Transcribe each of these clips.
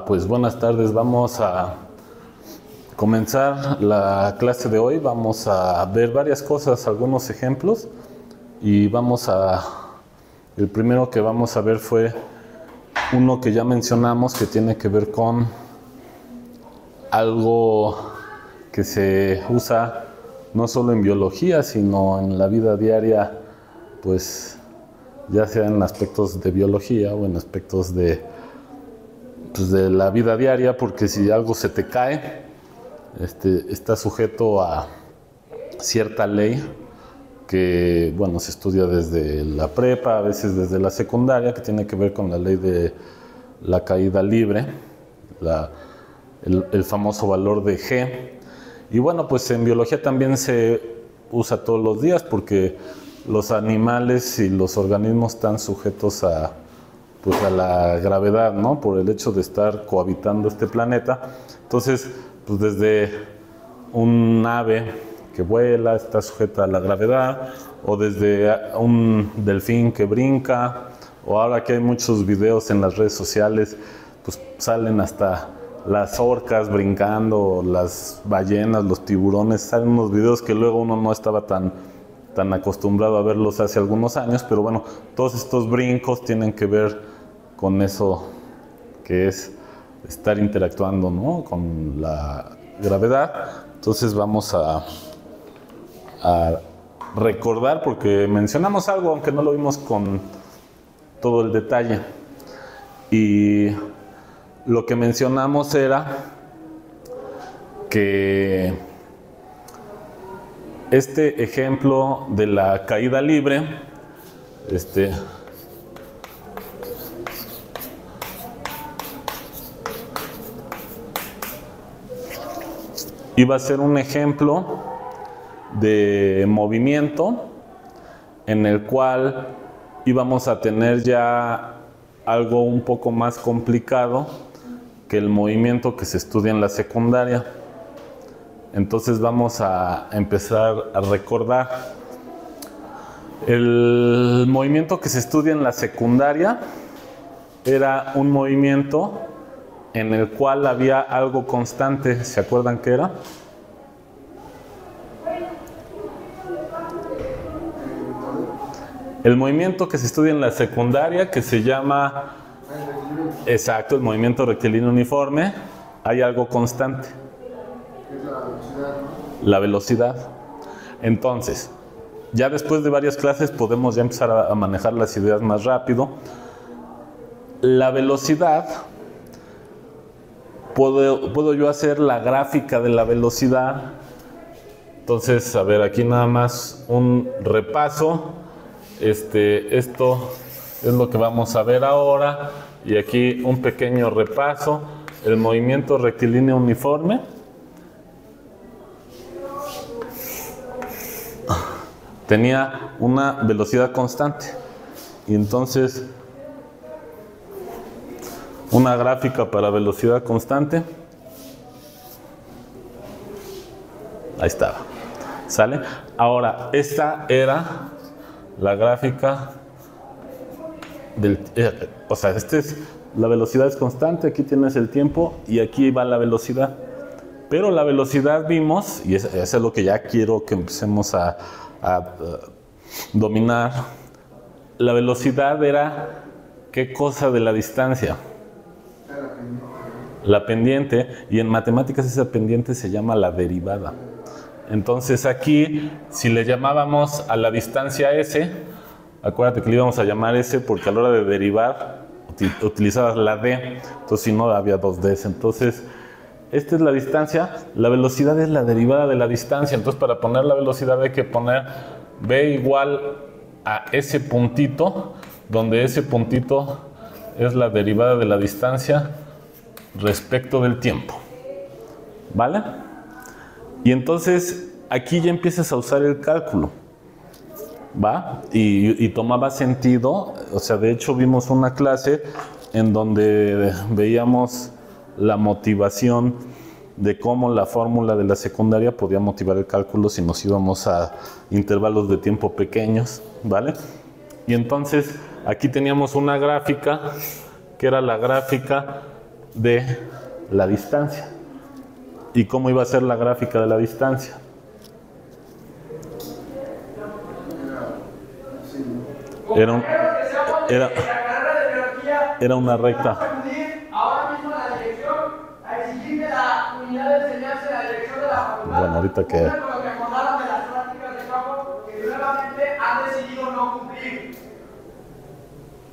Pues buenas tardes, vamos a comenzar la clase de hoy. Vamos a ver varias cosas, algunos ejemplos y el primero que vamos a ver fue uno que ya mencionamos que tiene que ver con algo que se usa no solo en biología, sino en la vida diaria, pues ya sea en aspectos de biología o en aspectos de la vida diaria, porque si algo se te cae, está sujeto a cierta ley que, bueno, se estudia desde la prepa, a veces desde la secundaria, que tiene que ver con la ley de la caída libre, el famoso valor de G. Y bueno, pues en biología también se usa todos los días porque los animales y los organismos están sujetos a la gravedad, ¿no? Por el hecho de estar cohabitando este planeta. Entonces, pues desde un ave que vuela está sujeta a la gravedad, o desde un delfín que brinca, o ahora que hay muchos videos en las redes sociales, pues salen hasta las orcas brincando, las ballenas, los tiburones, salen unos videos que luego uno no estaba tan acostumbrado a verlos hace algunos años, pero bueno, todos estos brincos tienen que ver con eso que es estar interactuando, ¿no?, con la gravedad. Entonces vamos a recordar, porque mencionamos algo, aunque no lo vimos con todo el detalle. Y lo que mencionamos era que este ejemplo de la caída libre, iba a ser un ejemplo de movimiento en el cual íbamos a tener ya algo un poco más complicado que el movimiento que se estudia en la secundaria. Entonces vamos a empezar a recordar. El movimiento que se estudia en la secundaria era un movimiento en el cual había algo constante. ¿Se acuerdan qué era? El movimiento que se estudia en la secundaria, que se llama, exacto, el movimiento rectilíneo uniforme, hay algo constante. La velocidad. Entonces, ya después de varias clases podemos ya empezar a manejar las ideas más rápido. La velocidad, puedo yo hacer la gráfica de la velocidad. Entonces, a ver, aquí nada más un repaso. Esto es lo que vamos a ver ahora. Y aquí un pequeño repaso. El movimiento rectilíneo uniforme tenía una velocidad constante. Y entonces, una gráfica para velocidad constante. Ahí estaba. ¿Sale? Ahora, esta era la gráfica del... o sea, la velocidad es constante, aquí tienes el tiempo y aquí va la velocidad. Pero la velocidad vimos, y eso es lo que ya quiero que empecemos a dominar. La velocidad era, ¿qué cosa de la distancia? La pendiente, y en matemáticas esa pendiente se llama la derivada. Entonces aquí, si le llamábamos a la distancia S, acuérdate que le íbamos a llamar S porque a la hora de derivar utilizabas la D, entonces si no había dos Ds. Entonces, esta es la distancia, la velocidad es la derivada de la distancia. Entonces, para poner la velocidad hay que poner V igual a ese puntito, donde ese puntito es la derivada de la distancia respecto del tiempo. ¿Vale? Y entonces aquí ya empiezas a usar el cálculo. ¿Va? Y tomaba sentido. O sea, de hecho vimos una clase en donde veíamos la motivación de cómo la fórmula de la secundaria podía motivar el cálculo si nos íbamos a intervalos de tiempo pequeños, ¿vale? Y entonces aquí teníamos una gráfica que era la gráfica de la distancia. ¿Y cómo iba a ser la gráfica de la distancia? Era una recta. Bueno, ahorita que...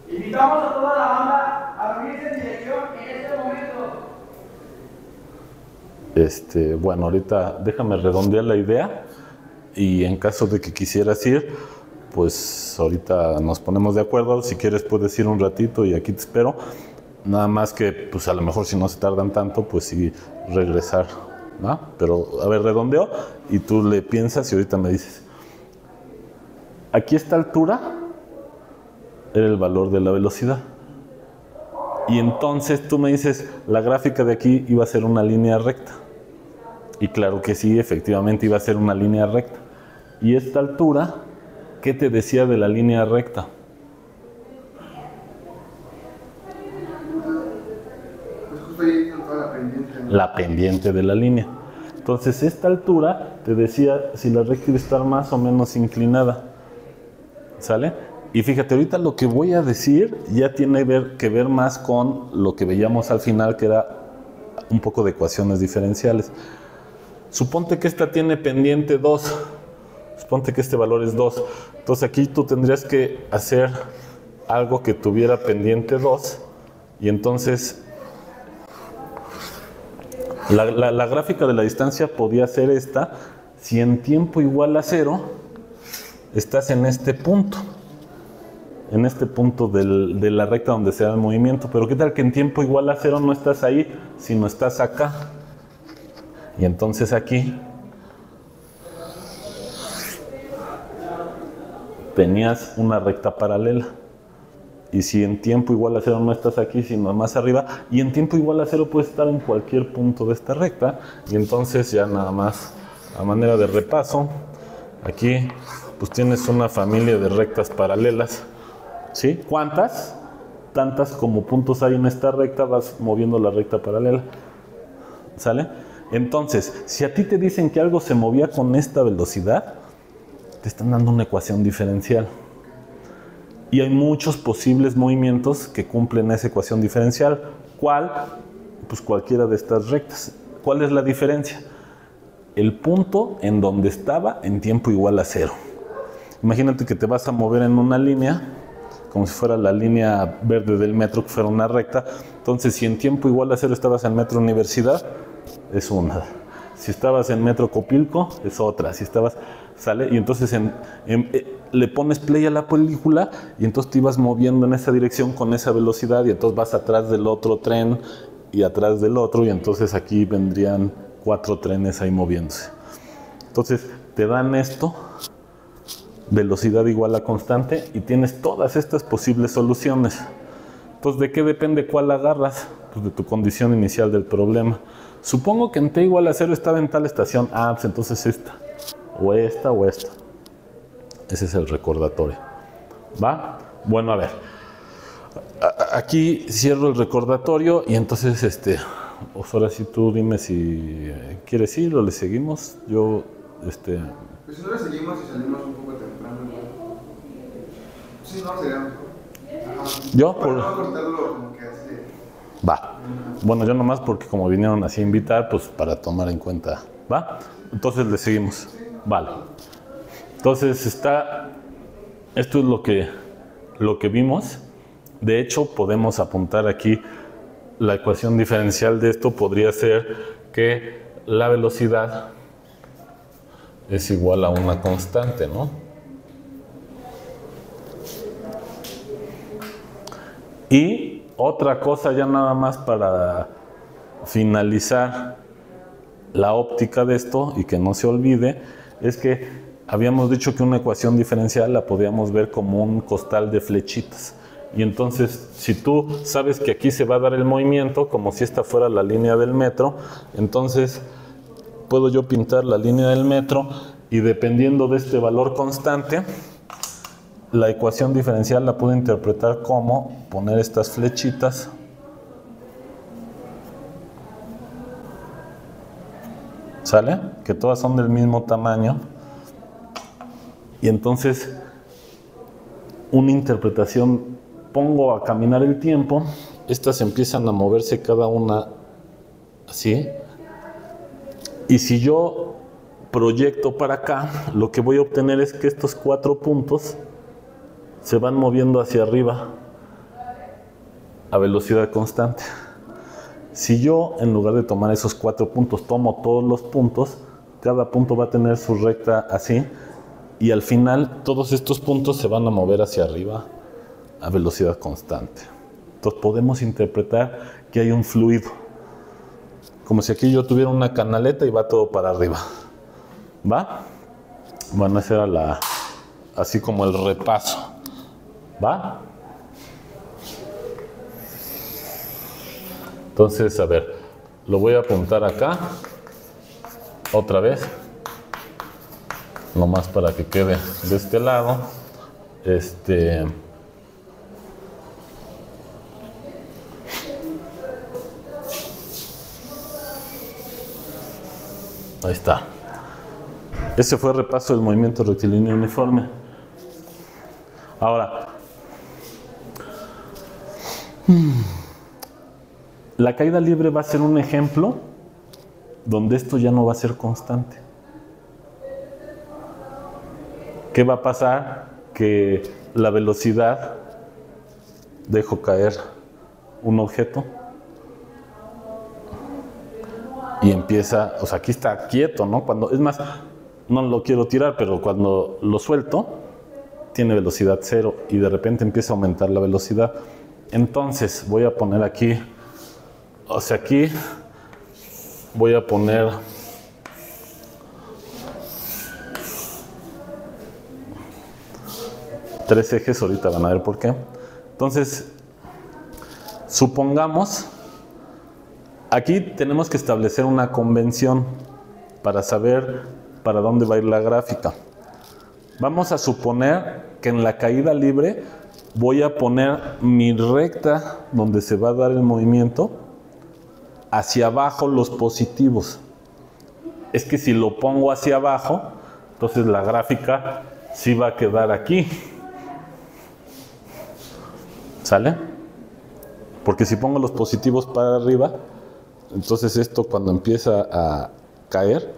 Invitamos a toda la banda a reunirse en dirección en este momento. Bueno, ahorita déjame redondear la idea y en caso de que quisieras ir, pues ahorita nos ponemos de acuerdo. Si quieres puedes ir un ratito y aquí te espero. Nada más que, pues a lo mejor si no se tardan tanto, pues sí regresar, ¿no? Pero, a ver, redondeo y tú le piensas y ahorita me dices. Aquí esta altura era el valor de la velocidad. Y entonces tú me dices, la gráfica de aquí iba a ser una línea recta. Y claro que sí, efectivamente iba a ser una línea recta. Y esta altura, ¿qué te decía de la línea recta? La pendiente de la línea. Entonces esta altura te decía si la recta iba a estar más o menos inclinada. ¿Sale? Y fíjate, ahorita lo que voy a decir ya tiene que ver más con lo que veíamos al final, que era un poco de ecuaciones diferenciales. Suponte que esta tiene pendiente 2. Suponte que este valor es 2. Entonces aquí tú tendrías que hacer algo que tuviera pendiente 2. Y entonces la gráfica de la distancia podía ser esta. Si en tiempo igual a 0, estás en este punto. En este punto de la recta donde se da el movimiento. Pero ¿qué tal que en tiempo igual a 0 no estás ahí, sino estás acá? Y entonces aquí tenías una recta paralela. Y si en tiempo igual a 0 no estás aquí, sino más arriba, y en tiempo igual a 0 puedes estar en cualquier punto de esta recta. Y entonces ya nada más, a manera de repaso, aquí pues tienes una familia de rectas paralelas. ¿Sí? ¿Cuántas? Tantas como puntos hay en esta recta, vas moviendo la recta paralela. ¿Sale? Entonces, si a ti te dicen que algo se movía con esta velocidad, te están dando una ecuación diferencial. Y hay muchos posibles movimientos que cumplen esa ecuación diferencial. ¿Cuál? Pues cualquiera de estas rectas. ¿Cuál es la diferencia? El punto en donde estaba en tiempo igual a 0. Imagínate que te vas a mover en una línea, como si fuera la línea verde del metro, que fuera una recta. Entonces, si en tiempo igual a 0 estabas en Metro Universidad, es una. Si estabas en Metro Copilco, es otra. Si estabas, ¿sale? Y entonces le pones play a la película y entonces te ibas moviendo en esa dirección con esa velocidad y entonces vas atrás del otro tren y atrás del otro y entonces aquí vendrían 4 trenes ahí moviéndose. Entonces, te dan esto, velocidad igual a constante, y tienes todas estas posibles soluciones. Entonces, ¿de qué depende cuál agarras? Pues de tu condición inicial del problema. Supongo que en t igual a 0 estaba en tal estación. Ah, pues entonces esta. O esta o esta. Ese es el recordatorio. ¿Va? Bueno, a ver. Aquí cierro el recordatorio y entonces, pues ahora sí tú dime si quieres ir o le seguimos. Yo, Pues si no le seguimos y salimos un poco temprano. Sí, no, sería mejor. Yo, para no cortarlo como que hace... Va. Bueno, yo nomás porque como vinieron así a invitar, pues para tomar en cuenta. ¿Va? Entonces le seguimos. Vale. Entonces esto es lo que vimos. De hecho, podemos apuntar aquí la ecuación diferencial de esto. Podría ser que la velocidad es igual a una constante, ¿no? Y otra cosa ya nada más para finalizar la óptica de esto y que no se olvide, es que habíamos dicho que una ecuación diferencial la podíamos ver como un costal de flechitas. Y entonces, si tú sabes que aquí se va a dar el movimiento, como si esta fuera la línea del metro, entonces puedo yo pintar la línea del metro y dependiendo de este valor constante, la ecuación diferencial la puedo interpretar como poner estas flechitas ¿Sale? Que todas son del mismo tamaño. Y entonces, una interpretación, pongo a caminar el tiempo, estas empiezan a moverse cada una así. Y si yo proyecto para acá, lo que voy a obtener es que estos 4 puntos se van moviendo hacia arriba a velocidad constante. Si yo, en lugar de tomar esos 4 puntos, tomo todos los puntos, cada punto va a tener su recta así, y al final todos estos puntos se van a mover hacia arriba a velocidad constante. Entonces podemos interpretar que hay un fluido, como si aquí yo tuviera una canaleta y va todo para arriba. ¿Va? Bueno, esa era así como el repaso. ¿Va? Entonces, a ver, lo voy a apuntar acá, otra vez, nomás para que quede de este lado. Ahí está. Ese fue el repaso del movimiento rectilíneo uniforme. Ahora, la caída libre va a ser un ejemplo donde esto ya no va a ser constante. ¿Qué va a pasar? Que la velocidad, dejo caer un objeto y empieza, o sea, aquí está quieto, ¿no? Es más, no lo quiero tirar, pero cuando lo suelto, tiene velocidad 0 y de repente empieza a aumentar la velocidad. Entonces, voy a poner aquí, o sea, aquí voy a poner tres ejes, ahorita van a ver por qué. Entonces, supongamos, aquí tenemos que establecer una convención para saber para dónde va a ir la gráfica. Vamos a suponer que en la caída libre voy a poner mi recta donde se va a dar el movimiento hacia abajo los positivos. Es que si lo pongo hacia abajo, entonces la gráfica sí va a quedar aquí. ¿Sale? Porque si pongo los positivos para arriba, entonces esto cuando empieza a caer,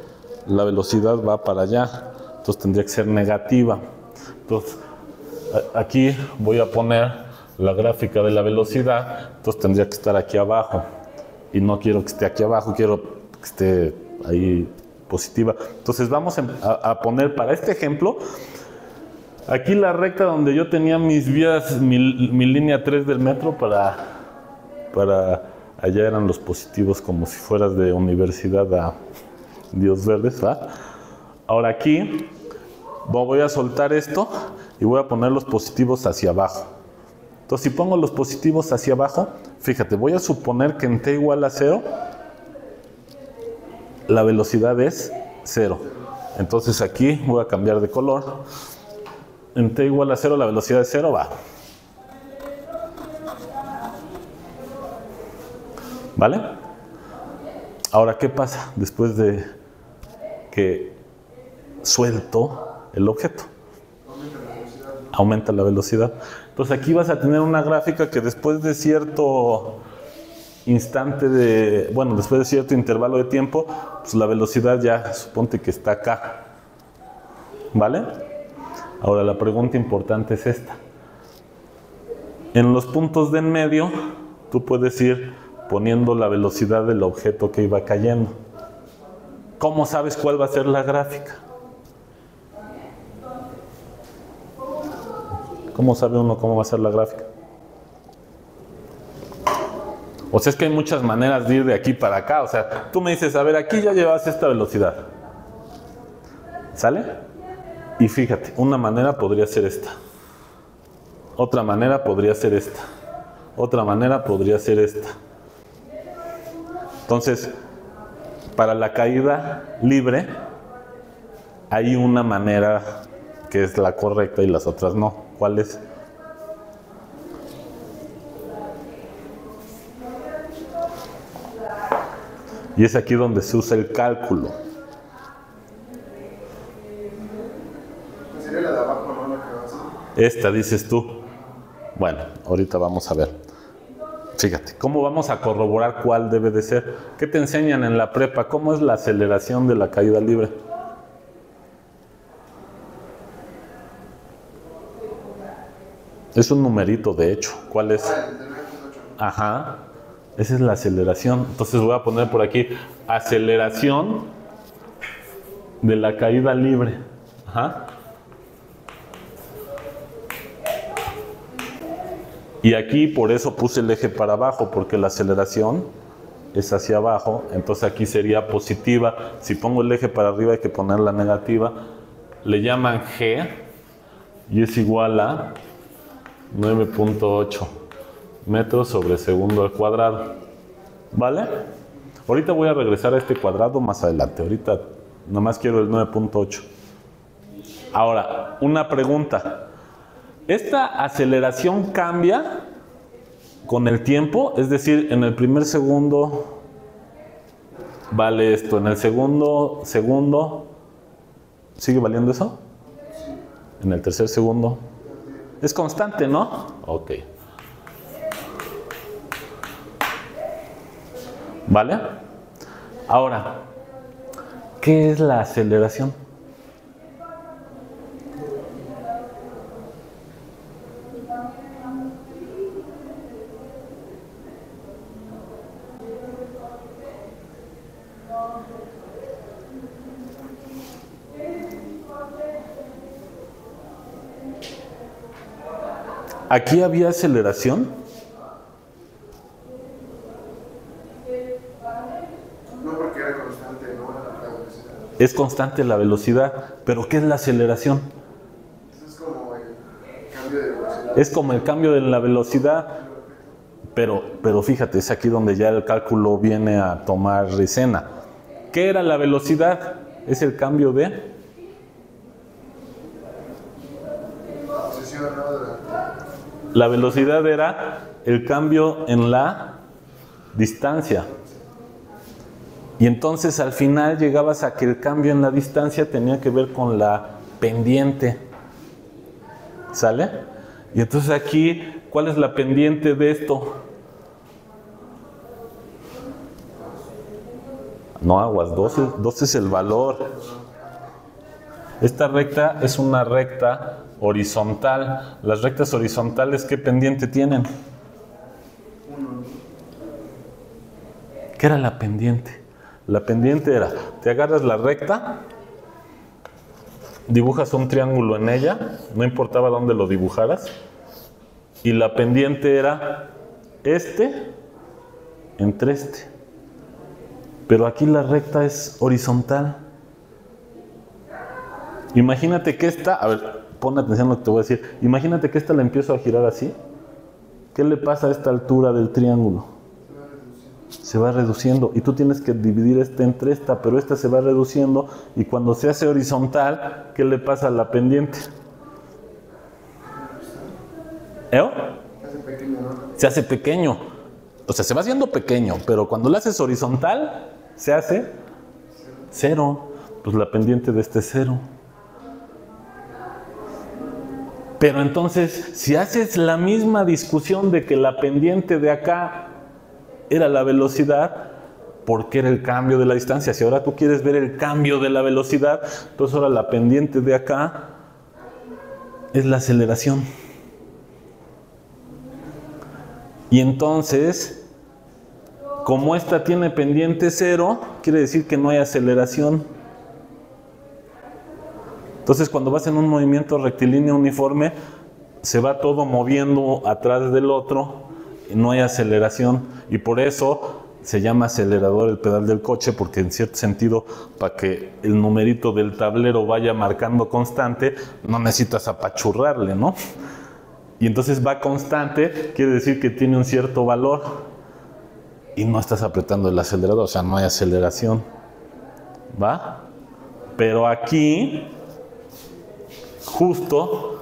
la velocidad va para allá. Entonces tendría que ser negativa. Entonces aquí voy a poner la gráfica de la velocidad, entonces tendría que estar aquí abajo. Y no quiero que esté aquí abajo, quiero que esté ahí positiva. Entonces vamos a poner para este ejemplo, aquí la recta donde yo tenía mis vías, mi línea 3 del metro para allá eran los positivos, como si fueras de universidad a Dios Verdes, ¿va? Ahora aquí voy a soltar esto y voy a poner los positivos hacia abajo. Entonces, si pongo los positivos hacia abajo, fíjate, voy a suponer que en t igual a 0, la velocidad es 0. Entonces aquí voy a cambiar de color. En t igual a 0, la velocidad es 0, va. ¿Vale? Ahora, ¿qué pasa después de que suelto el objeto? Aumenta la velocidad. Entonces aquí vas a tener una gráfica que después de cierto instante después de cierto intervalo de tiempo, pues la velocidad ya suponte que está acá. ¿Vale? Ahora la pregunta importante es esta. En los puntos de en medio, tú puedes ir poniendo la velocidad del objeto que iba cayendo. ¿Cómo sabes cuál va a ser la gráfica? ¿Cómo sabe uno cómo va a ser la gráfica? O sea, es que hay muchas maneras de ir de aquí para acá. O sea, tú me dices, a ver, aquí ya llevas esta velocidad. ¿Sale? Y fíjate, una manera podría ser esta. Otra manera podría ser esta. Otra manera podría ser esta. Entonces, para la caída libre, hay una manera que es la correcta y las otras no. ¿Cuál es? Y es aquí donde se usa el cálculo. Esta dices tú. Bueno, ahorita vamos a ver. Fíjate, ¿cómo vamos a corroborar cuál debe de ser? ¿Qué te enseñan en la prepa? ¿Cómo es la aceleración de la caída libre? Es un numerito, de hecho. ¿Cuál es? Ajá. Esa es la aceleración. Entonces voy a poner por aquí aceleración de la caída libre. Ajá. Y aquí por eso puse el eje para abajo, porque la aceleración es hacia abajo, entonces aquí sería positiva. Si pongo el eje para arriba hay que poner la negativa. Le llaman G y es igual a 9.8 metros sobre segundo al cuadrado. ¿Vale? Ahorita voy a regresar a este cuadrado más adelante. Ahorita nomás quiero el 9.8. Ahora, una pregunta. ¿Esta aceleración cambia con el tiempo? Es decir, en el primer segundo vale esto, en el segundo, ¿sigue valiendo eso? En el tercer segundo. Es constante, ¿no? Ok. ¿Vale? Ahora, ¿qué es la aceleración? ¿Aquí había aceleración? No, porque era constante, no la velocidad. Es constante la velocidad, pero ¿qué es la aceleración? Eso es como el cambio de velocidad. Es como el cambio de la velocidad, pero fíjate, es aquí donde ya el cálculo viene a tomar escena. ¿Qué era la velocidad? Es el cambio de... La velocidad era el cambio en la distancia. Y entonces al final llegabas a que el cambio en la distancia tenía que ver con la pendiente. ¿Sale? Y entonces aquí, ¿cuál es la pendiente de esto? No, aguas, 12 es el valor. Esta recta es una recta horizontal. Las rectas horizontales, ¿qué pendiente tienen? ¿Qué era la pendiente? La pendiente era, te agarras la recta, dibujas un triángulo en ella, no importaba dónde lo dibujaras, y la pendiente era este entre este. Pero aquí la recta es horizontal. Imagínate que esta, a ver, pon atención a lo que te voy a decir. Imagínate que esta la empiezo a girar así. ¿Qué le pasa a esta altura del triángulo? Se va reduciendo. Y tú tienes que dividir esta entre esta, pero esta se va reduciendo. Y cuando se hace horizontal, ¿qué le pasa a la pendiente? Se hace pequeño. O sea, se va haciendo pequeño, pero cuando lo haces horizontal, se hace cero. Pues la pendiente de este es cero. Pero entonces, si haces la misma discusión de que la pendiente de acá era la velocidad, ¿por qué era el cambio de la distancia? Si ahora tú quieres ver el cambio de la velocidad, entonces ahora la pendiente de acá es la aceleración. Y entonces, como esta tiene pendiente cero, quiere decir que no hay aceleración. Entonces, cuando vas en un movimiento rectilíneo uniforme, se va todo moviendo atrás del otro y no hay aceleración. Y por eso se llama acelerador el pedal del coche, porque en cierto sentido, para que el numerito del tablero vaya marcando constante, no necesitas apachurrarle, ¿no? Y entonces va constante, quiere decir que tiene un cierto valor y no estás apretando el acelerador, o sea, no hay aceleración. ¿Va? Pero aquí, justo,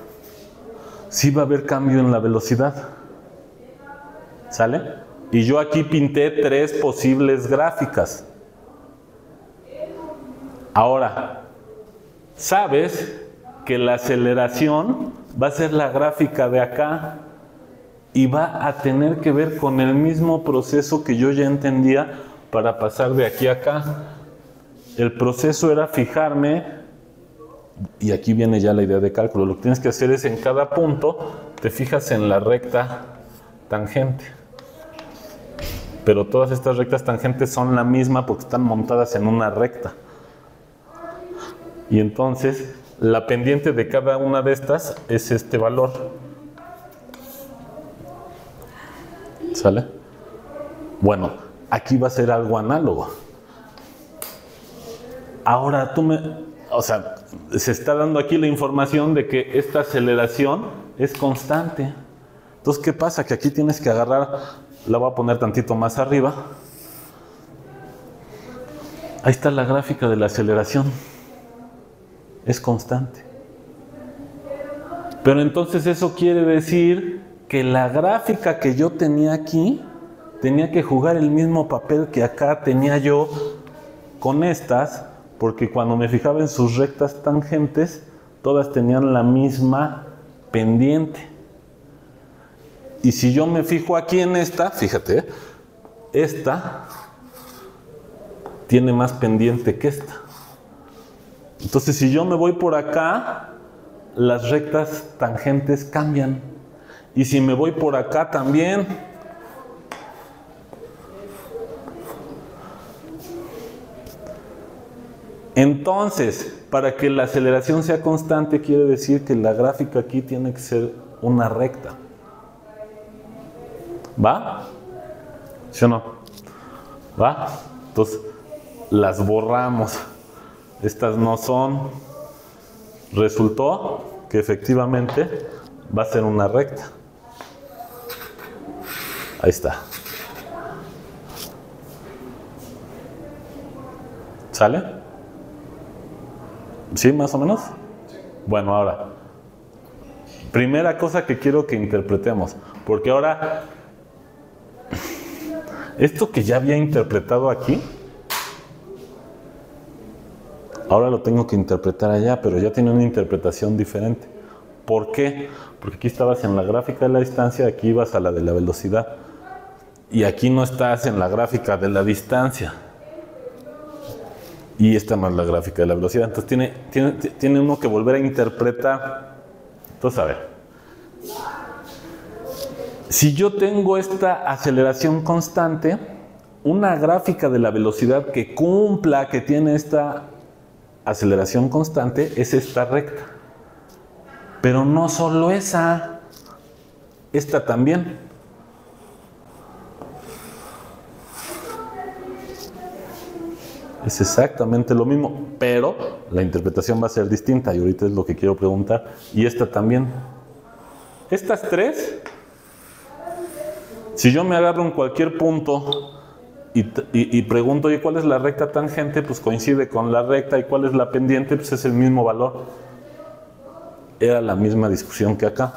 sí va a haber cambio en la velocidad. ¿Sale? Y yo aquí pinté 3 posibles gráficas. Ahora, sabes que la aceleración va a ser la gráfica de acá y va a tener que ver con el mismo proceso que yo ya entendía para pasar de aquí a acá. El proceso era fijarme, y aquí viene ya la idea de cálculo, lo que tienes que hacer es en cada punto te fijas en la recta tangente. Pero todas estas rectas tangentes son la misma porque están montadas en una recta. Y entonces la pendiente de cada una de estas es este valor. ¿Sale? Bueno, aquí va a ser algo análogo. Ahora o sea, se está dando aquí la información de que esta aceleración es constante. Entonces, ¿qué pasa? Que aquí tienes que agarrar, la voy a poner tantito más arriba. Ahí está la gráfica de la aceleración. Es constante. Pero entonces eso quiere decir que la gráfica que yo tenía aquí tenía que jugar el mismo papel que acá tenía yo con estas, porque cuando me fijaba en sus rectas tangentes, todas tenían la misma pendiente. Y si yo me fijo aquí en esta, fíjate, esta tiene más pendiente que esta. Entonces, si yo me voy por acá, las rectas tangentes cambian. Y si me voy por acá también. Entonces, para que la aceleración sea constante, quiere decir que la gráfica aquí tiene que ser una recta. ¿Va? ¿Sí o no? ¿Va? Entonces, las borramos. Estas no son. Resultó que efectivamente va a ser una recta. Ahí está. ¿Sale? ¿Sí, más o menos? Bueno, ahora, primera cosa que quiero que interpretemos, porque ahora, esto que ya había interpretado aquí, ahora lo tengo que interpretar allá, pero ya tiene una interpretación diferente. ¿Por qué? Porque aquí estabas en la gráfica de la distancia, aquí ibas a la de la velocidad. Y aquí no estás en la gráfica de la distancia. Y esta no es la gráfica de la velocidad. Entonces tiene uno que volver a interpretar. Entonces, a ver. Si yo tengo esta aceleración constante, una gráfica de la velocidad que cumpla, que tiene esta aceleración constante, es esta recta. Pero no solo esa, esta también. Es exactamente lo mismo, pero la interpretación va a ser distinta y ahorita es lo que quiero preguntar. Y esta también. Estas tres, si yo me agarro en cualquier punto y pregunto, oye, ¿cuál es la recta tangente? Pues coincide con la recta. ¿Y cuál es la pendiente? Pues es el mismo valor. Era la misma discusión que acá.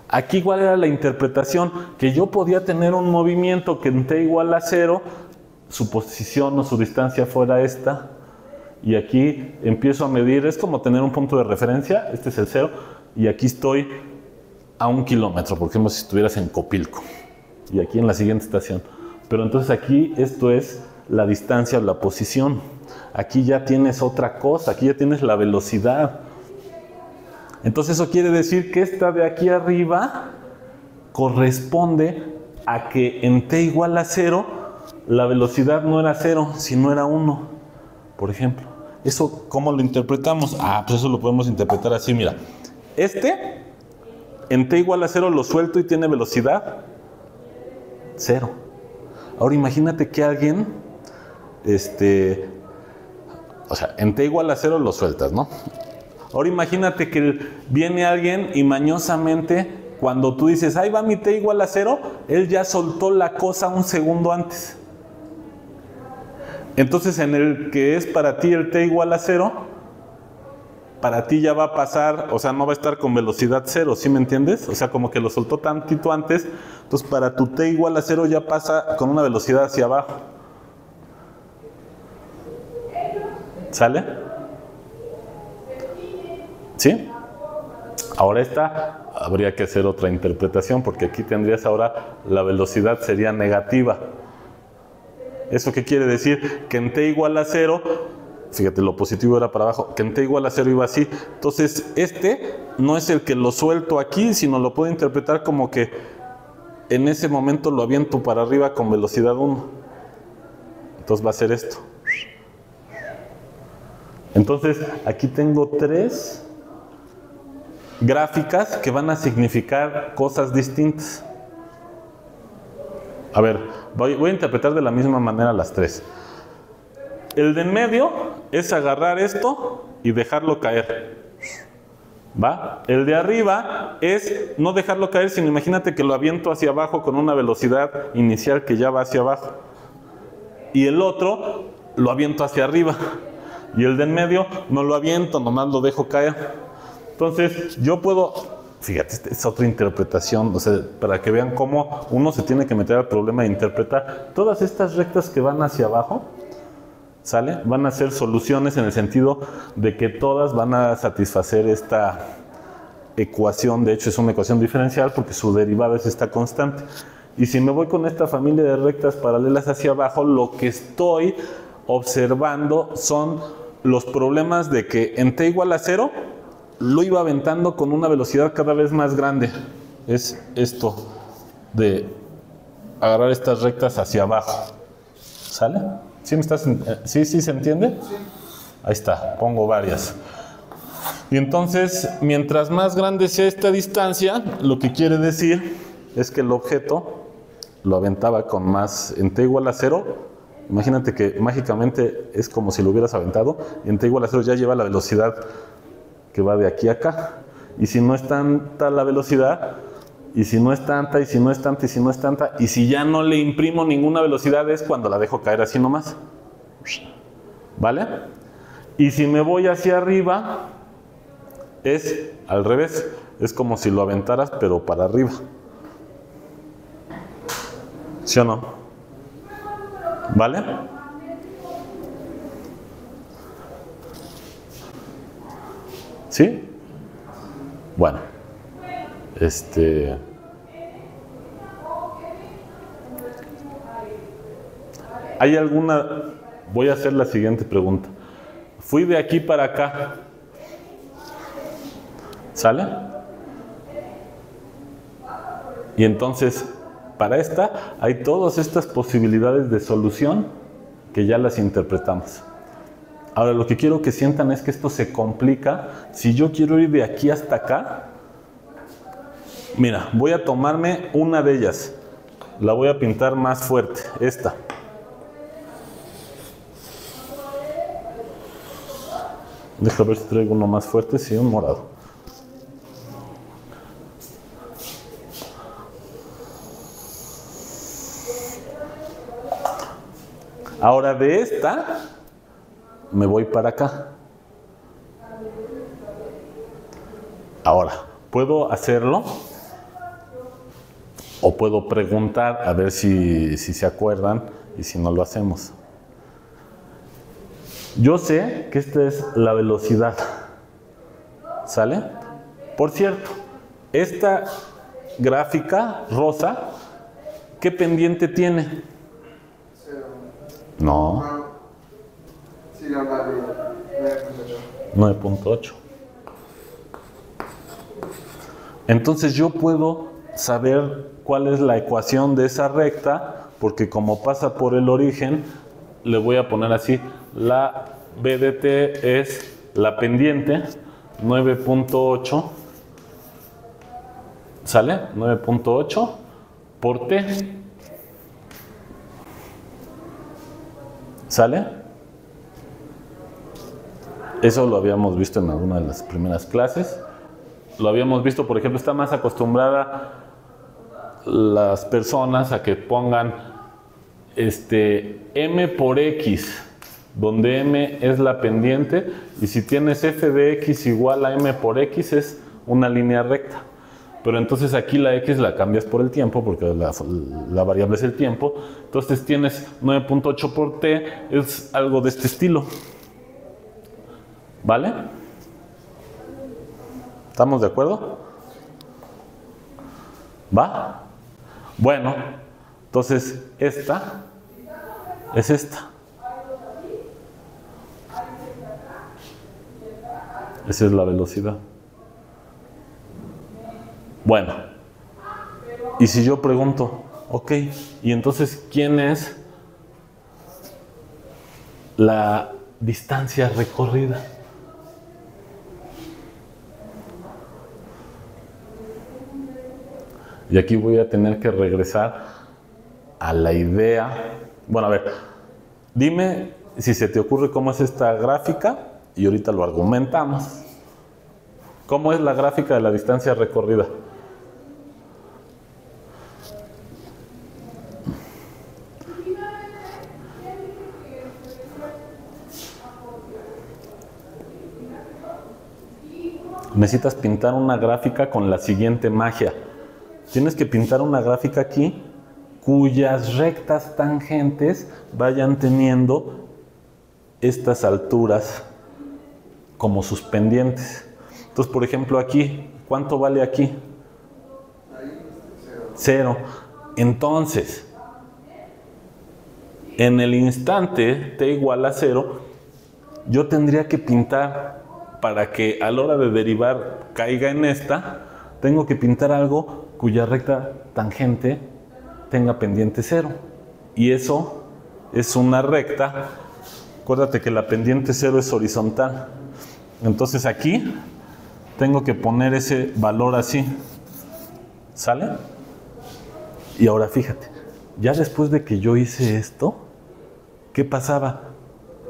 Aquí igual era la interpretación, que yo podía tener un movimiento que en t igual a 0, su posición o su distancia fuera esta, y aquí empiezo a medir, es como tener un punto de referencia, este es el 0, y aquí estoy a 1 kilómetro, por ejemplo, si estuvieras en Copilco, y aquí en la siguiente estación. Pero entonces aquí esto es la distancia o la posición. Aquí ya tienes otra cosa, aquí ya tienes la velocidad. Entonces eso quiere decir que esta de aquí arriba corresponde a que en t igual a 0, la velocidad no era 0, sino era 1, por ejemplo. ¿Eso cómo lo interpretamos? Pues eso lo podemos interpretar así, mira. En t igual a 0 lo suelto y tiene velocidad 0. Ahora imagínate que alguien, o sea, en t igual a 0 lo sueltas, ¿no? Ahora imagínate que viene alguien y mañosamente, cuando tú dices, ahí va mi t igual a 0, él ya soltó la cosa un segundo antes. Entonces, en el que es para ti el t igual a 0, para ti ya va a pasar, o sea, no va a estar con velocidad 0, ¿sí me entiendes? O sea, como que lo soltó tantito antes, entonces para tu t igual a 0 ya pasa con una velocidad hacia abajo. ¿Sale? ¿Sí? Ahora esta habría que hacer otra interpretación, porque aquí tendrías ahora la velocidad sería negativa. ¿Eso qué quiere decir? Que en t igual a 0, fíjate, lo positivo era para abajo, que en t igual a 0 iba así. Entonces, este no es el que lo suelto aquí, sino lo puedo interpretar como que en ese momento lo aviento para arriba con velocidad 1. Entonces va a ser esto. Entonces, aquí tengo 3 gráficas que van a significar cosas distintas. A ver, voy a interpretar de la misma manera las 3. El de en medio es agarrar esto y dejarlo caer. ¿Va? El de arriba es no dejarlo caer, sino imagínate que lo aviento hacia abajo con una velocidad inicial que ya va hacia abajo. Y el otro lo aviento hacia arriba. Y el de en medio no lo aviento, nomás lo dejo caer. Entonces, yo puedo, fíjate, esta es otra interpretación, o sea, para que vean cómo uno se tiene que meter al problema de interpretar. Todas estas rectas que van hacia abajo, ¿sale? Van a ser soluciones en el sentido de que todas van a satisfacer esta ecuación. De hecho, es una ecuación diferencial porque su derivada es esta constante. Y si me voy con esta familia de rectas paralelas hacia abajo, lo que estoy observando son los problemas de que en t igual a 0 lo iba aventando con una velocidad cada vez más grande. Es esto de agarrar estas rectas hacia abajo. ¿Sale? ¿Sí me estás, sí se entiende? Sí. Ahí está, pongo varias. Y entonces, mientras más grande sea esta distancia, lo que quiere decir es que el objeto lo aventaba con más, en t igual a 0, imagínate que mágicamente es como si lo hubieras aventado, y en t igual a 0 ya lleva la velocidad que va de aquí a acá. Y si no es tanta la velocidad, y si no es tanta, y si no es tanta, y si no es tanta, y si ya no le imprimo ninguna velocidad, es cuando la dejo caer así nomás. ¿Vale? Y si me voy hacia arriba, es al revés. Es como si lo aventaras, pero para arriba. ¿Sí o no? ¿Vale? ¿Sí? Bueno. ¿Hay alguna? Voy a hacer la siguiente pregunta. Fui de aquí para acá. ¿Sale? Y entonces, para esta, hay todas estas posibilidades de solución que ya las interpretamos. Ahora, lo que quiero que sientan es que esto se complica. Si yo quiero ir de aquí hasta acá, mira, voy a tomarme una de ellas. La voy a pintar más fuerte, esta. Deja ver si traigo uno más fuerte, sí, un morado. Ahora de esta, me voy para acá. Ahora, ¿puedo hacerlo? O puedo preguntar a ver si se acuerdan y si no lo hacemos. Yo sé que esta es la velocidad. ¿Sale? Por cierto, esta gráfica rosa, ¿qué pendiente tiene? 0. No. Sí, la de 9.8. Entonces yo puedo saber cuál es la ecuación de esa recta, porque como pasa por el origen, le voy a poner así, la b de t es la pendiente, 9.8, ¿sale? 9.8 por t, ¿sale? Eso lo habíamos visto en alguna de las primeras clases. Lo habíamos visto, por ejemplo, está más acostumbrada las personas a que pongan m por x, donde m es la pendiente, y si tienes f de x igual a m por x es una línea recta. Pero entonces aquí la x la cambias por el tiempo, porque la variable es el tiempo. Entonces tienes 9.8 por t, es algo de este estilo. ¿Vale? ¿Estamos de acuerdo? ¿Va? Bueno, entonces esta es esta. Esa es la velocidad. Bueno, y si yo pregunto, ok, y entonces, ¿quién es la distancia recorrida? Y aquí voy a tener que regresar a la idea. Bueno, a ver, dime si se te ocurre cómo es esta gráfica y ahorita lo argumentamos. ¿Cómo es la gráfica de la distancia recorrida? Necesitas pintar una gráfica con la siguiente magia. Tienes que pintar una gráfica aquí cuyas rectas tangentes vayan teniendo estas alturas como sus pendientes. Entonces, por ejemplo, aquí, ¿cuánto vale aquí? 0. Entonces, en el instante t igual a 0, yo tendría que pintar, para que a la hora de derivar caiga en esta, tengo que pintar algo cuya recta tangente tenga pendiente 0. Y eso es una recta. Acuérdate que la pendiente 0 es horizontal. Entonces aquí tengo que poner ese valor así. ¿Sale? Y ahora fíjate, ya después de que yo hice esto, ¿qué pasaba?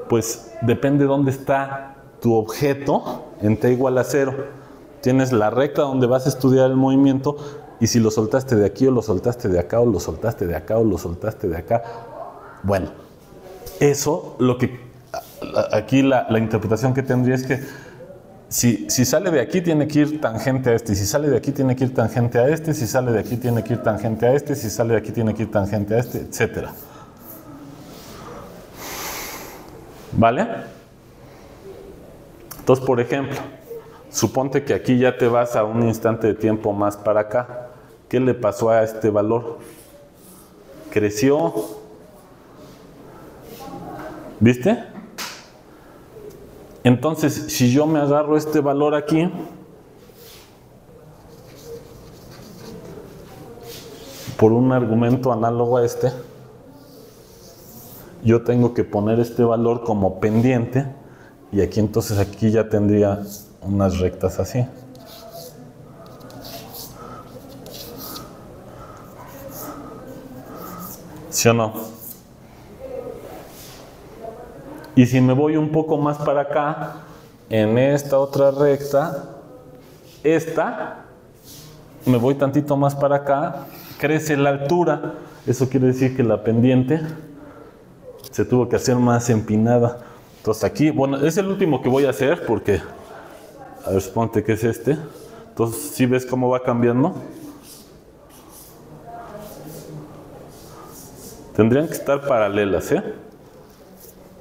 Pues depende dónde está tu objeto en t igual a 0. Tienes la recta donde vas a estudiar el movimiento, y si lo soltaste de aquí o lo soltaste de acá o lo soltaste de acá o lo soltaste de acá. Bueno, eso, lo que aquí la interpretación que tendría es que si sale de aquí tiene que ir tangente a este, si sale de aquí tiene que ir tangente a este, si sale de aquí tiene que ir tangente a este, si sale de aquí tiene que ir tangente a este, etc. ¿Vale? Entonces, por ejemplo, suponte que aquí ya te vas a un instante de tiempo más para acá. ¿Qué le pasó a este valor? Creció. ¿Viste? Entonces, si yo me agarro este valor aquí, por un argumento análogo a este, yo tengo que poner este valor como pendiente, y aquí entonces aquí ya tendría unas rectas así. ¿Sí o no? Y si me voy un poco más para acá, en esta otra recta, me voy tantito más para acá, crece la altura. Eso quiere decir que la pendiente se tuvo que hacer más empinada. Entonces aquí, bueno, es el último que voy a hacer porque, a ver, suponte que es este. Entonces, ¿sí ves cómo va cambiando? Tendrían que estar paralelas, ¿eh?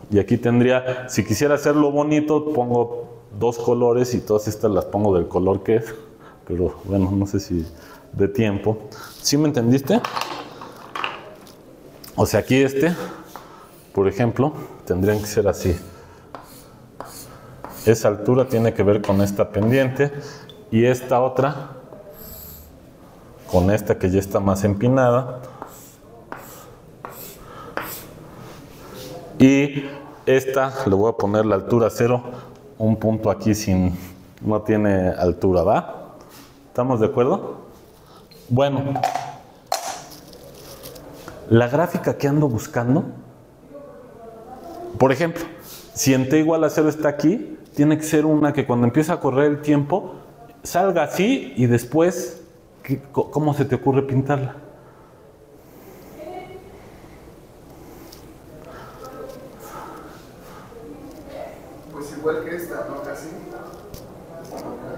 Y aquí tendría, si quisiera hacerlo bonito, pongo dos colores y todas estas las pongo del color que es. Pero bueno, no sé si de tiempo. ¿Sí me entendiste? O sea, aquí por ejemplo, tendrían que ser así. Esa altura tiene que ver con esta pendiente y esta otra con esta que ya está más empinada. Y esta le voy a poner la altura 0, un punto aquí no tiene altura, ¿va? ¿Estamos de acuerdo? Bueno, la gráfica que ando buscando, por ejemplo, si en t igual a 0 está aquí, tiene que ser una que cuando empieza a correr el tiempo salga así y después, ¿cómo se te ocurre pintarla? Pues igual que esta, ¿no? Casi.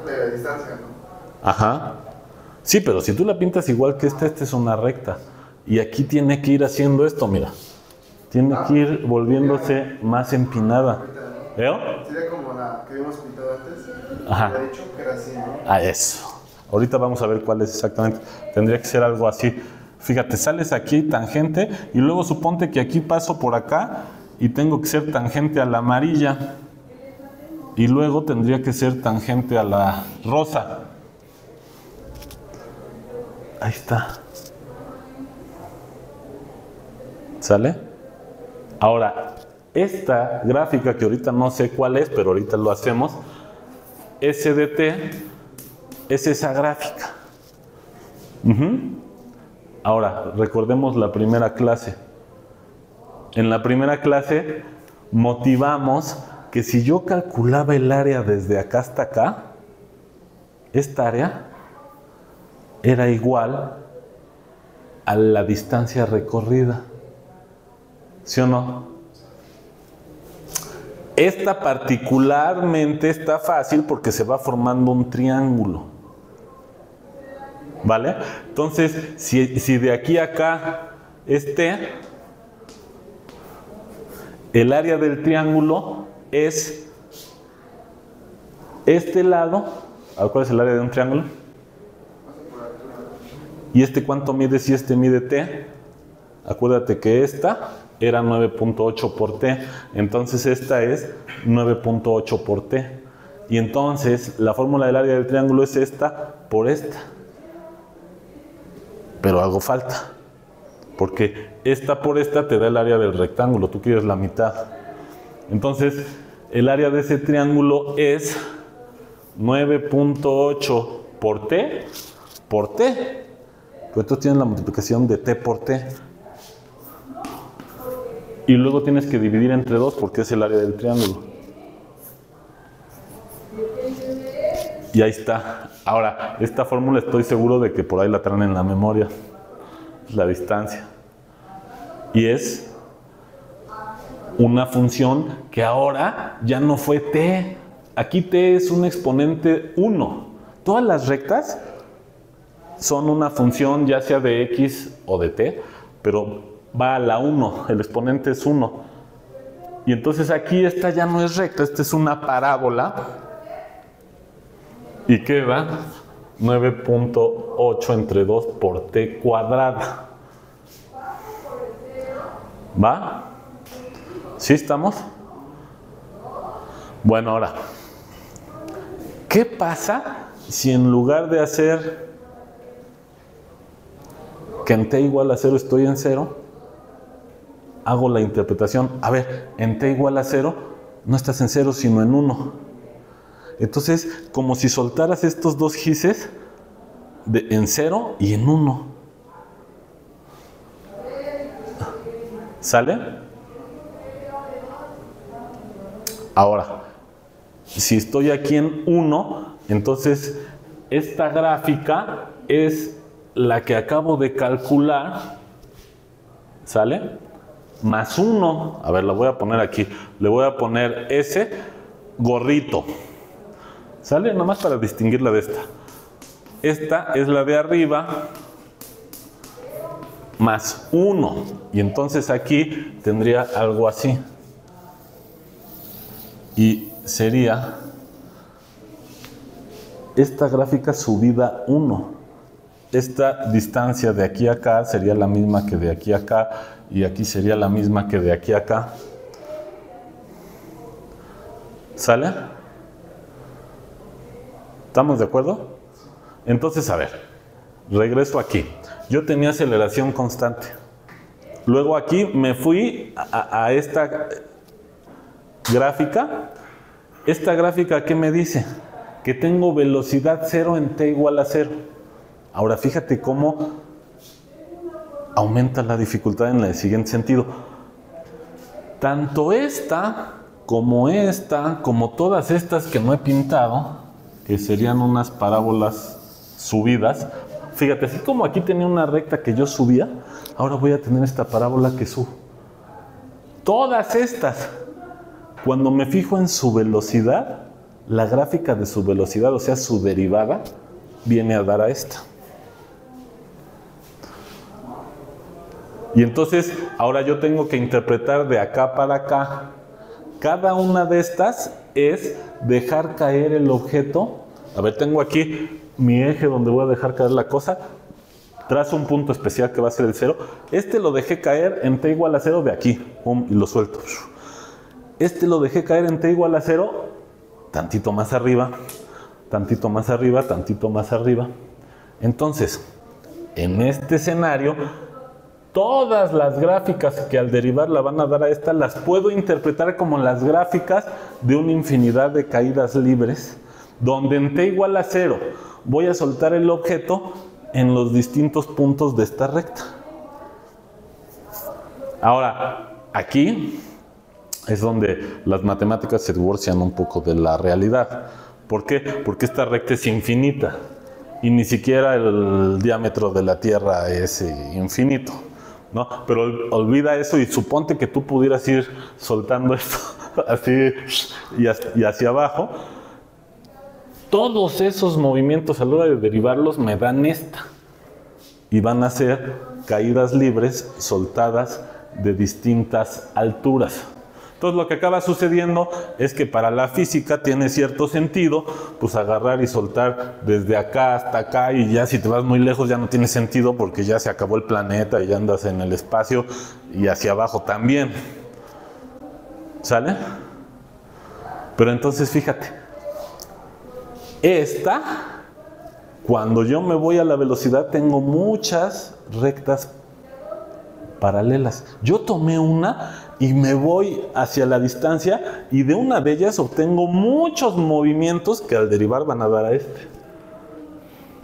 De la distancia, ¿no? Ajá. Sí, pero si tú la pintas igual que esta es una recta. Y aquí tiene que ir haciendo esto, mira. Tiene que ir volviéndose más empinada. ¿Veo? Sería como la que habíamos pintado antes. Ajá. Había dicho que era así, ¿no? A eso. Ahorita vamos a ver cuál es exactamente. Tendría que ser algo así. Fíjate, sales aquí tangente y luego suponte que aquí paso por acá y tengo que ser tangente a la amarilla. Y luego tendría que ser tangente a la rosa. Ahí está. ¿Sale? Ahora, esta gráfica que ahorita no sé cuál es, pero ahorita lo hacemos, S de t es esa gráfica. Ahora, recordemos la primera clase. En la primera clase motivamos que si yo calculaba el área desde acá hasta acá, esta área era igual a la distancia recorrida. ¿Sí o no? Esta particularmente está fácil porque se va formando un triángulo. ¿Vale? Entonces, si de aquí a acá es t, el área del triángulo es este lado. ¿Cuál es el área de un triángulo? ¿Y este cuánto mide si este mide t? Acuérdate que esta era 9.8 por t. Entonces esta es 9.8 por t. Y entonces la fórmula del área del triángulo es esta por esta. Pero algo falta. Porque esta por esta te da el área del rectángulo. Tú quieres la mitad. Entonces el área de ese triángulo es 9.8 por t por t. Pues tú tienes la multiplicación de t por t. Y luego tienes que dividir entre 2 porque es el área del triángulo. Y ahí está. Ahora, esta fórmula estoy seguro de que por ahí la traen en la memoria. La distancia. Y es una función que ahora ya no fue t. Aquí t es un exponente 1. Todas las rectas son una función ya sea de x o de t, pero va a la 1, el exponente es 1. Y entonces aquí esta ya no es recta, esta es una parábola. Y queda 9.8 entre 2 por t cuadrada. ¿Va? ¿Sí estamos? Bueno, ahora, ¿qué pasa si en lugar de hacer que en t igual a 0 estoy en 0, hago la interpretación? A ver, en t igual a 0 no estás en 0 sino en 1. Entonces, como si soltaras estos dos gises en 0 y en 1. ¿Sale? Ahora, si estoy aquí en 1, entonces esta gráfica es la que acabo de calcular, ¿sale? Más 1. A ver, la voy a poner aquí. Le voy a poner S gorrito. ¿Sale? Nomás para distinguirla de esta. Esta es la de arriba más 1. Y entonces aquí tendría algo así. Y sería esta gráfica subida 1. Esta distancia de aquí a acá sería la misma que de aquí a acá. Y aquí sería la misma que de aquí a acá. ¿Sale? ¿Estamos de acuerdo? Entonces, a ver, regreso aquí. Yo tenía aceleración constante. Luego aquí me fui a esta gráfica. ¿Esta gráfica qué me dice? Que tengo velocidad 0 en t igual a 0. Ahora fíjate cómo aumenta la dificultad en el siguiente sentido. Tanto esta, como todas estas que no he pintado, que serían unas parábolas subidas. Fíjate, así como aquí tenía una recta que yo subía, ahora voy a tener esta parábola que subo. Todas estas, cuando me fijo en su velocidad, la gráfica de su velocidad, o sea, su derivada, viene a dar a esta. Y entonces, ahora yo tengo que interpretar de acá para acá Cada una de estas es dejar caer el objeto. A ver, tengo aquí mi eje donde voy a dejar caer la cosa. Trazo un punto especial que va a ser el 0. Este lo dejé caer en t igual a 0 de aquí. Pum, y lo suelto. Este lo dejé caer en t igual a 0, tantito más arriba, tantito más arriba, tantito más arriba. Entonces, en este escenario, todas las gráficas que al derivar la van a dar a esta, las puedo interpretar como las gráficas de una infinidad de caídas libres, donde en t igual a 0 voy a soltar el objeto en los distintos puntos de esta recta. Ahora, aquí es donde las matemáticas se divorcian un poco de la realidad. ¿Por qué? Porque esta recta es infinita y ni siquiera el diámetro de la Tierra es infinito, ¿no? Pero olvida eso y suponte que tú pudieras ir soltando esto así y hacia abajo. Todos esos movimientos a la hora de derivarlos me dan esta. Y van a ser caídas libres soltadas de distintas alturas. Entonces lo que acaba sucediendo es que para la física tiene cierto sentido, pues agarrar y soltar desde acá hasta acá, y ya si te vas muy lejos ya no tiene sentido porque ya se acabó el planeta y ya andas en el espacio, y hacia abajo también. ¿Sale? Pero entonces fíjate, cuando yo me voy a la velocidad tengo muchas rectas paralelas. Yo tomé una y me voy hacia la distancia y de una de ellas obtengo muchos movimientos que al derivar van a dar a este.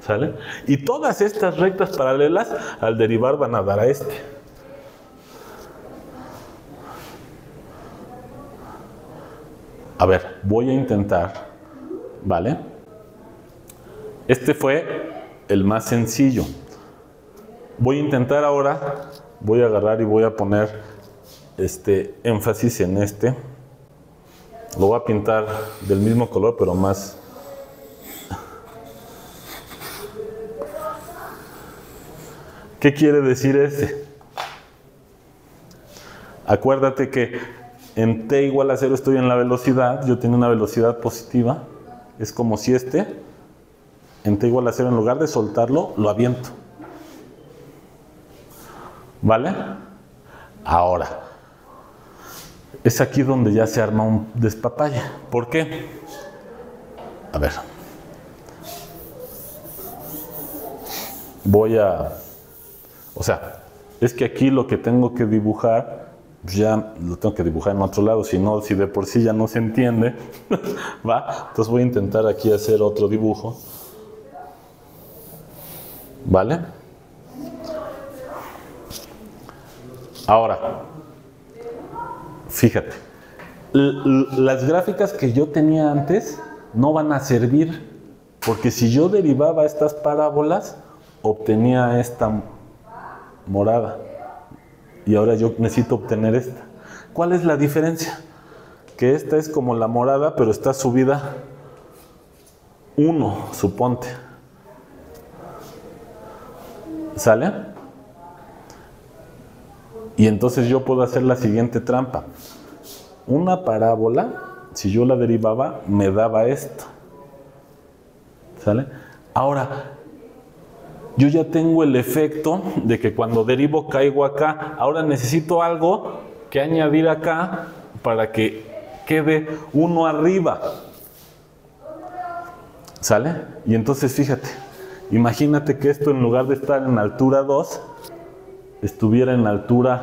¿Sale? Y todas estas rectas paralelas al derivar van a dar a este. A ver, voy a intentar, ¿vale? Este fue el más sencillo. Voy a intentar ahora, voy a agarrar y voy a poner énfasis en este. Lo voy a pintar del mismo color, pero más. ¿Qué quiere decir este? Acuérdate que en t igual a 0 estoy en la velocidad, yo tengo una velocidad positiva. Es como si en t igual a 0, en lugar de soltarlo, lo aviento. ¿Vale? Ahora, es aquí donde ya se arma un despapalle. ¿Por qué? A ver. O sea, es que aquí lo que tengo que dibujar, ya lo tengo que dibujar en otro lado, si de por sí ya no se entiende, ¿va? Entonces voy a intentar aquí hacer otro dibujo. ¿Vale? Ahora, fíjate, las gráficas que yo tenía antes no van a servir, porque si yo derivaba estas parábolas, obtenía esta morada, y ahora yo necesito obtener esta. ¿Cuál es la diferencia? Que esta es como la morada, pero está subida 1, suponte. ¿Sale? Y entonces yo puedo hacer la siguiente trampa. Una parábola, si yo la derivaba, me daba esto. ¿Sale? Ahora, yo ya tengo el efecto de que cuando derivo caigo acá. Ahora necesito algo que añadir acá para que quede uno arriba. ¿Sale? Y entonces fíjate, imagínate que esto en lugar de estar en altura 2, estuviera en altura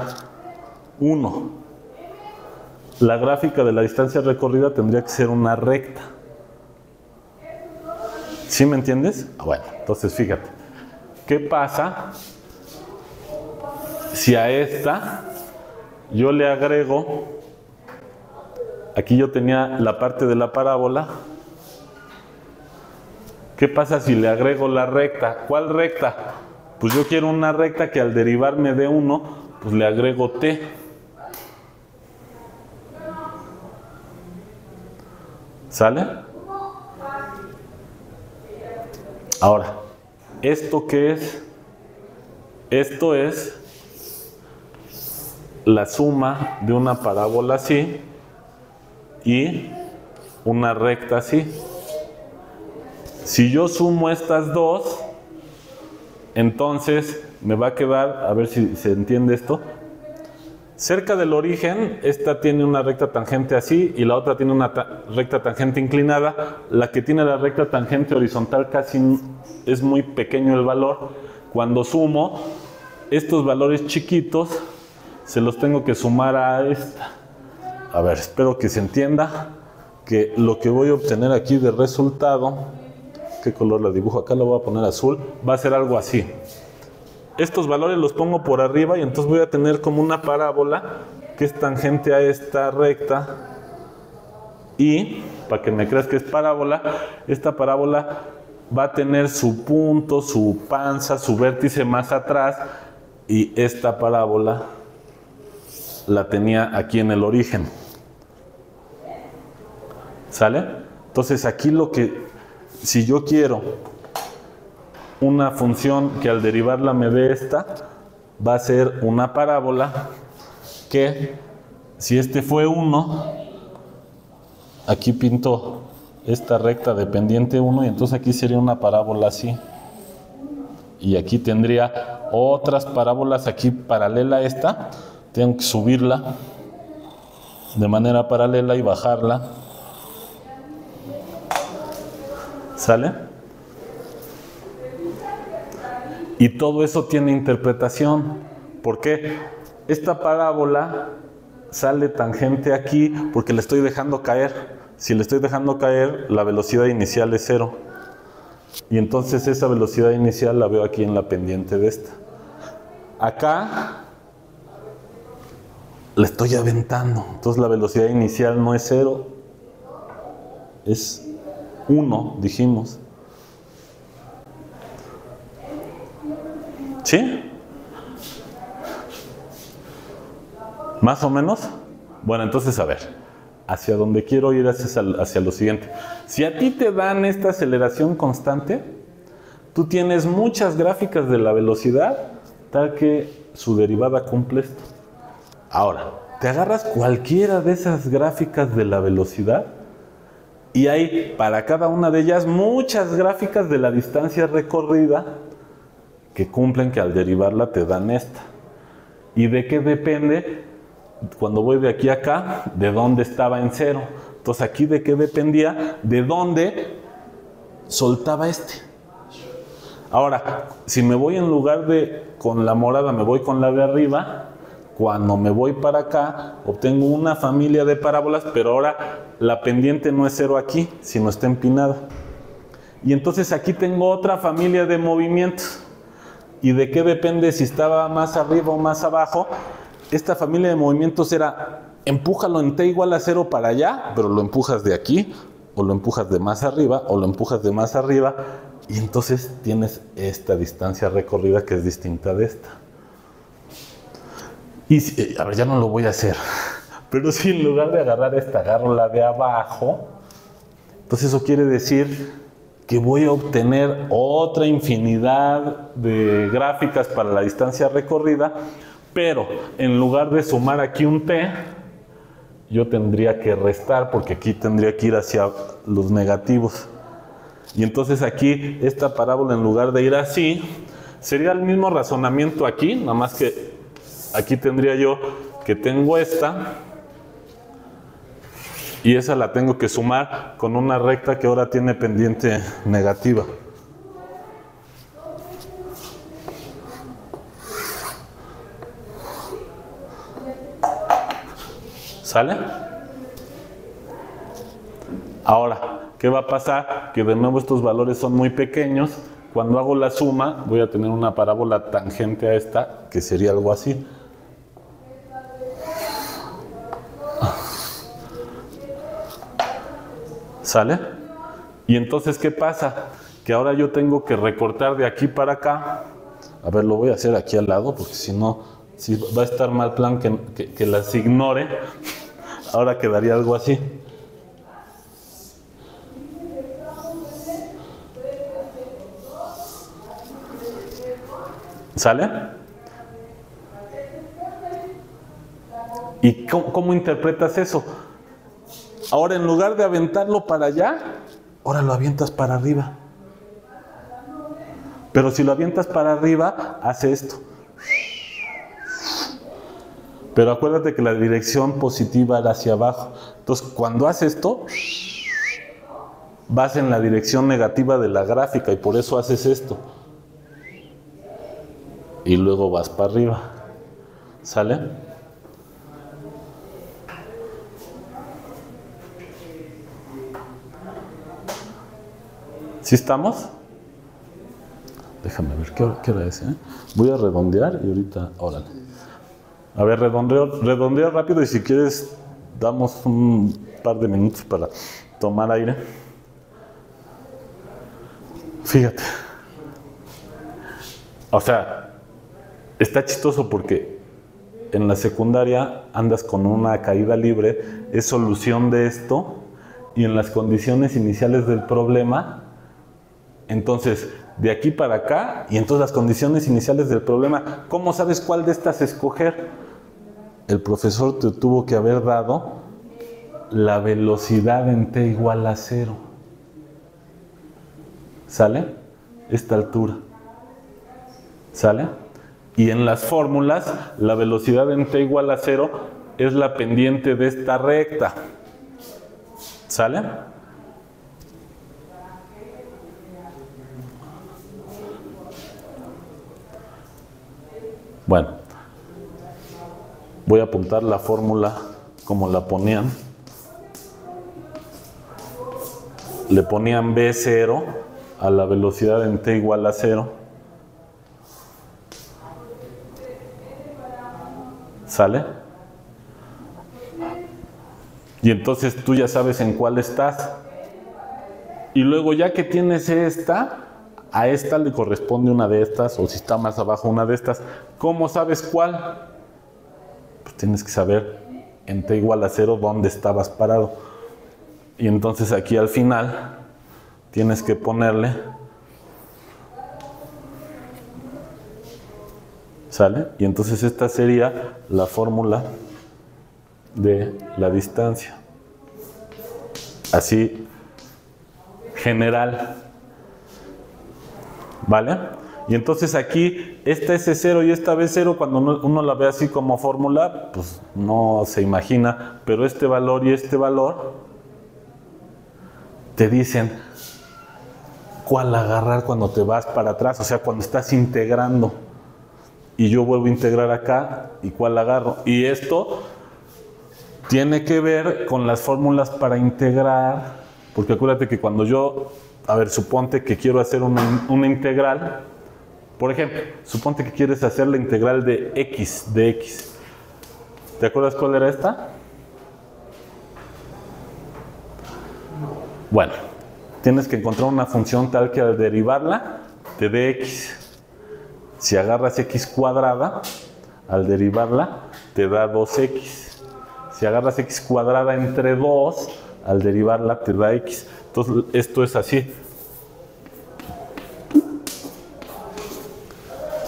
1. La gráfica de la distancia recorrida tendría que ser una recta. ¿Sí me entiendes? Bueno, entonces fíjate. ¿Qué pasa si a esta yo le agrego, aquí yo tenía la parte de la parábola, ¿qué pasa si le agrego la recta? ¿Cuál recta? Pues yo quiero una recta que al derivar me dé 1, pues le agrego t. ¿Sale? Ahora, ¿esto qué es? Esto es la suma de una parábola así y una recta así. Si yo sumo estas dos, entonces me va a quedar, a ver si se entiende esto, cerca del origen, esta tiene una recta tangente así y la otra tiene una recta tangente inclinada. La que tiene la recta tangente horizontal casi es muy pequeño el valor. Cuando sumo, estos valores chiquitos se los tengo que sumar a esta. A ver, espero que se entienda que lo que voy a obtener aquí de resultado, ¿qué color la dibujo? Acá lo voy a poner azul, va a ser algo así. Estos valores los pongo por arriba y entonces voy a tener como una parábola que es tangente a esta recta. Y, para que me creas que es parábola, esta parábola va a tener su punto, su panza, su vértice más atrás. Y esta parábola la tenía aquí en el origen. ¿Sale? Entonces aquí lo que, si yo quiero una función que al derivarla me dé esta, va a ser una parábola que, si este fue 1, aquí pinto esta recta de pendiente 1 y entonces aquí sería una parábola así. Y aquí tendría otras parábolas aquí paralela a esta. Tengo que subirla de manera paralela y bajarla. ¿Sale? Y todo eso tiene interpretación. ¿Por qué? Esta parábola sale tangente aquí porque le estoy dejando caer. Si le estoy dejando caer, la velocidad inicial es 0. Y entonces esa velocidad inicial la veo aquí en la pendiente de esta. Acá la estoy aventando. Entonces la velocidad inicial no es 0, es 1, dijimos. ¿Sí? ¿Más o menos? Bueno, entonces a ver, hacia donde quiero ir es hacia lo siguiente. Si a ti te dan esta aceleración constante, tú tienes muchas gráficas de la velocidad tal que su derivada cumple esto. Ahora, te agarras cualquiera de esas gráficas de la velocidad y hay para cada una de ellas muchas gráficas de la distancia recorrida que cumplen que al derivarla te dan esta. ¿Y de qué depende? Cuando voy de aquí a acá, de dónde estaba en 0. Entonces aquí de qué dependía, de dónde soltaba este. Ahora, si me voy en lugar de con la morada, me voy con la de arriba, cuando me voy para acá, obtengo una familia de parábolas, pero ahora la pendiente no es 0 aquí, sino está empinada. Y entonces aquí tengo otra familia de movimientos. ¿Y de qué depende si estaba más arriba o más abajo? Esta familia de movimientos era, empújalo en t igual a 0 para allá, pero lo empujas de aquí, o lo empujas de más arriba, o lo empujas de más arriba, y entonces tienes esta distancia recorrida que es distinta de esta. Y, a ver, ya no lo voy a hacer, pero si en lugar de agarrar esta, agarro la de abajo, entonces eso quiere decir que voy a obtener otra infinidad de gráficas para la distancia recorrida, pero en lugar de sumar aquí un t, yo tendría que restar, porque aquí tendría que ir hacia los negativos. Y entonces aquí, esta parábola, en lugar de ir así, sería el mismo razonamiento aquí, nada más que aquí tendría yo que tengo esta, y esa la tengo que sumar con una recta que ahora tiene pendiente negativa. ¿Sale? Ahora, ¿qué va a pasar? Que de nuevo estos valores son muy pequeños. Cuando hago la suma, voy a tener una parábola tangente a esta, que sería algo así. ¿Sale? Y entonces, ¿qué pasa? Que ahora yo tengo que recortar de aquí para acá. A ver, lo voy a hacer aquí al lado, porque si no, si va a estar mal plan que las ignore. Ahora quedaría algo así. ¿Sale? ¿Y cómo interpretas eso? Ahora, en lugar de aventarlo para allá, ahora lo avientas para arriba. Pero si lo avientas para arriba, hace esto. Pero acuérdate que la dirección positiva era hacia abajo. Entonces, cuando haces esto, vas en la dirección negativa de la gráfica y por eso haces esto. Y luego vas para arriba. ¿Sale? ¿Sí estamos? Déjame ver, ¿qué hora es? Voy a redondear y ahorita, órale. A ver, redondea rápido y si quieres damos un par de minutos para tomar aire. Fíjate. O sea, está chistoso porque en la secundaria andas con una caída libre, es solución de esto, y en las condiciones iniciales del problema, entonces, de aquí para acá, y entonces las condiciones iniciales del problema, ¿cómo sabes cuál de estas escoger? El profesor te tuvo que haber dado la velocidad en t igual a 0. ¿Sale? Esta altura. ¿Sale? Y en las fórmulas, la velocidad en t igual a 0 es la pendiente de esta recta. ¿Sale? Bueno, voy a apuntar la fórmula como la ponían. Le ponían B0 a la velocidad en t igual a 0. ¿Sale? Y entonces tú ya sabes en cuál estás. Y luego ya que tienes esta, a esta le corresponde una de estas, o si está más abajo una de estas. ¿Cómo sabes cuál? Pues tienes que saber en t igual a 0 dónde estabas parado. Y entonces aquí al final tienes que ponerle, ¿sale? Y entonces esta sería la fórmula de la distancia. Así, general. ¿Vale? Y entonces aquí, esta S0 y esta B0, cuando uno la ve así como fórmula, pues no se imagina, pero este valor y este valor te dicen cuál agarrar cuando te vas para atrás, o sea, cuando estás integrando. Y yo vuelvo a integrar acá, y cuál agarro. Y esto tiene que ver con las fórmulas para integrar, porque acuérdate que cuando yo, a ver, suponte que quiero hacer una integral, por ejemplo, suponte que quieres hacer la integral de x. ¿Te acuerdas cuál era esta? Bueno, tienes que encontrar una función tal que al derivarla te dé x. Si agarras x cuadrada, al derivarla te da 2x. Si agarras x cuadrada entre 2, al derivarla te da x. Entonces, esto es así.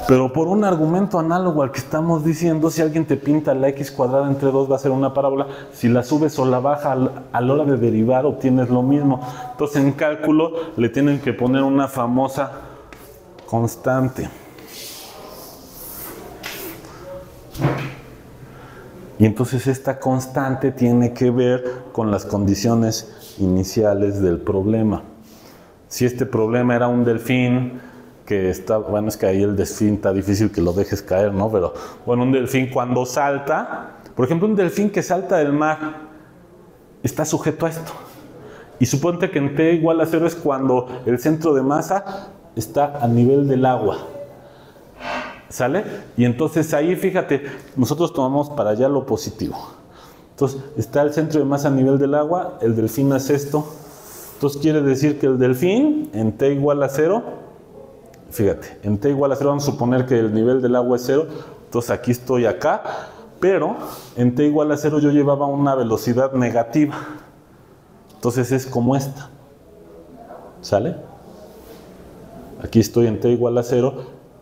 Pero por un argumento análogo al que estamos diciendo, si alguien te pinta la x cuadrada entre 2 va a ser una parábola. Si la subes o la bajas a la hora de derivar, obtienes lo mismo. Entonces, en cálculo le tienen que poner una famosa constante. Y entonces esta constante tiene que ver con las condiciones iniciales del problema. Si este problema era un delfín que está, bueno, es que ahí el delfín está difícil que lo dejes caer, ¿no? Pero bueno, un delfín cuando salta, por ejemplo, un delfín que salta del mar está sujeto a esto. Y suponte que en t igual a 0 es cuando el centro de masa está a nivel del agua. ¿Sale? Y entonces ahí, fíjate, nosotros tomamos para allá lo positivo. Entonces, está el centro de masa a nivel del agua, el delfín hace esto. Entonces, quiere decir que el delfín, en t igual a 0, fíjate, en t igual a 0 vamos a suponer que el nivel del agua es 0. Entonces, aquí estoy acá, pero en t igual a 0 yo llevaba una velocidad negativa. Entonces, es como esta. ¿Sale? Aquí estoy en t igual a 0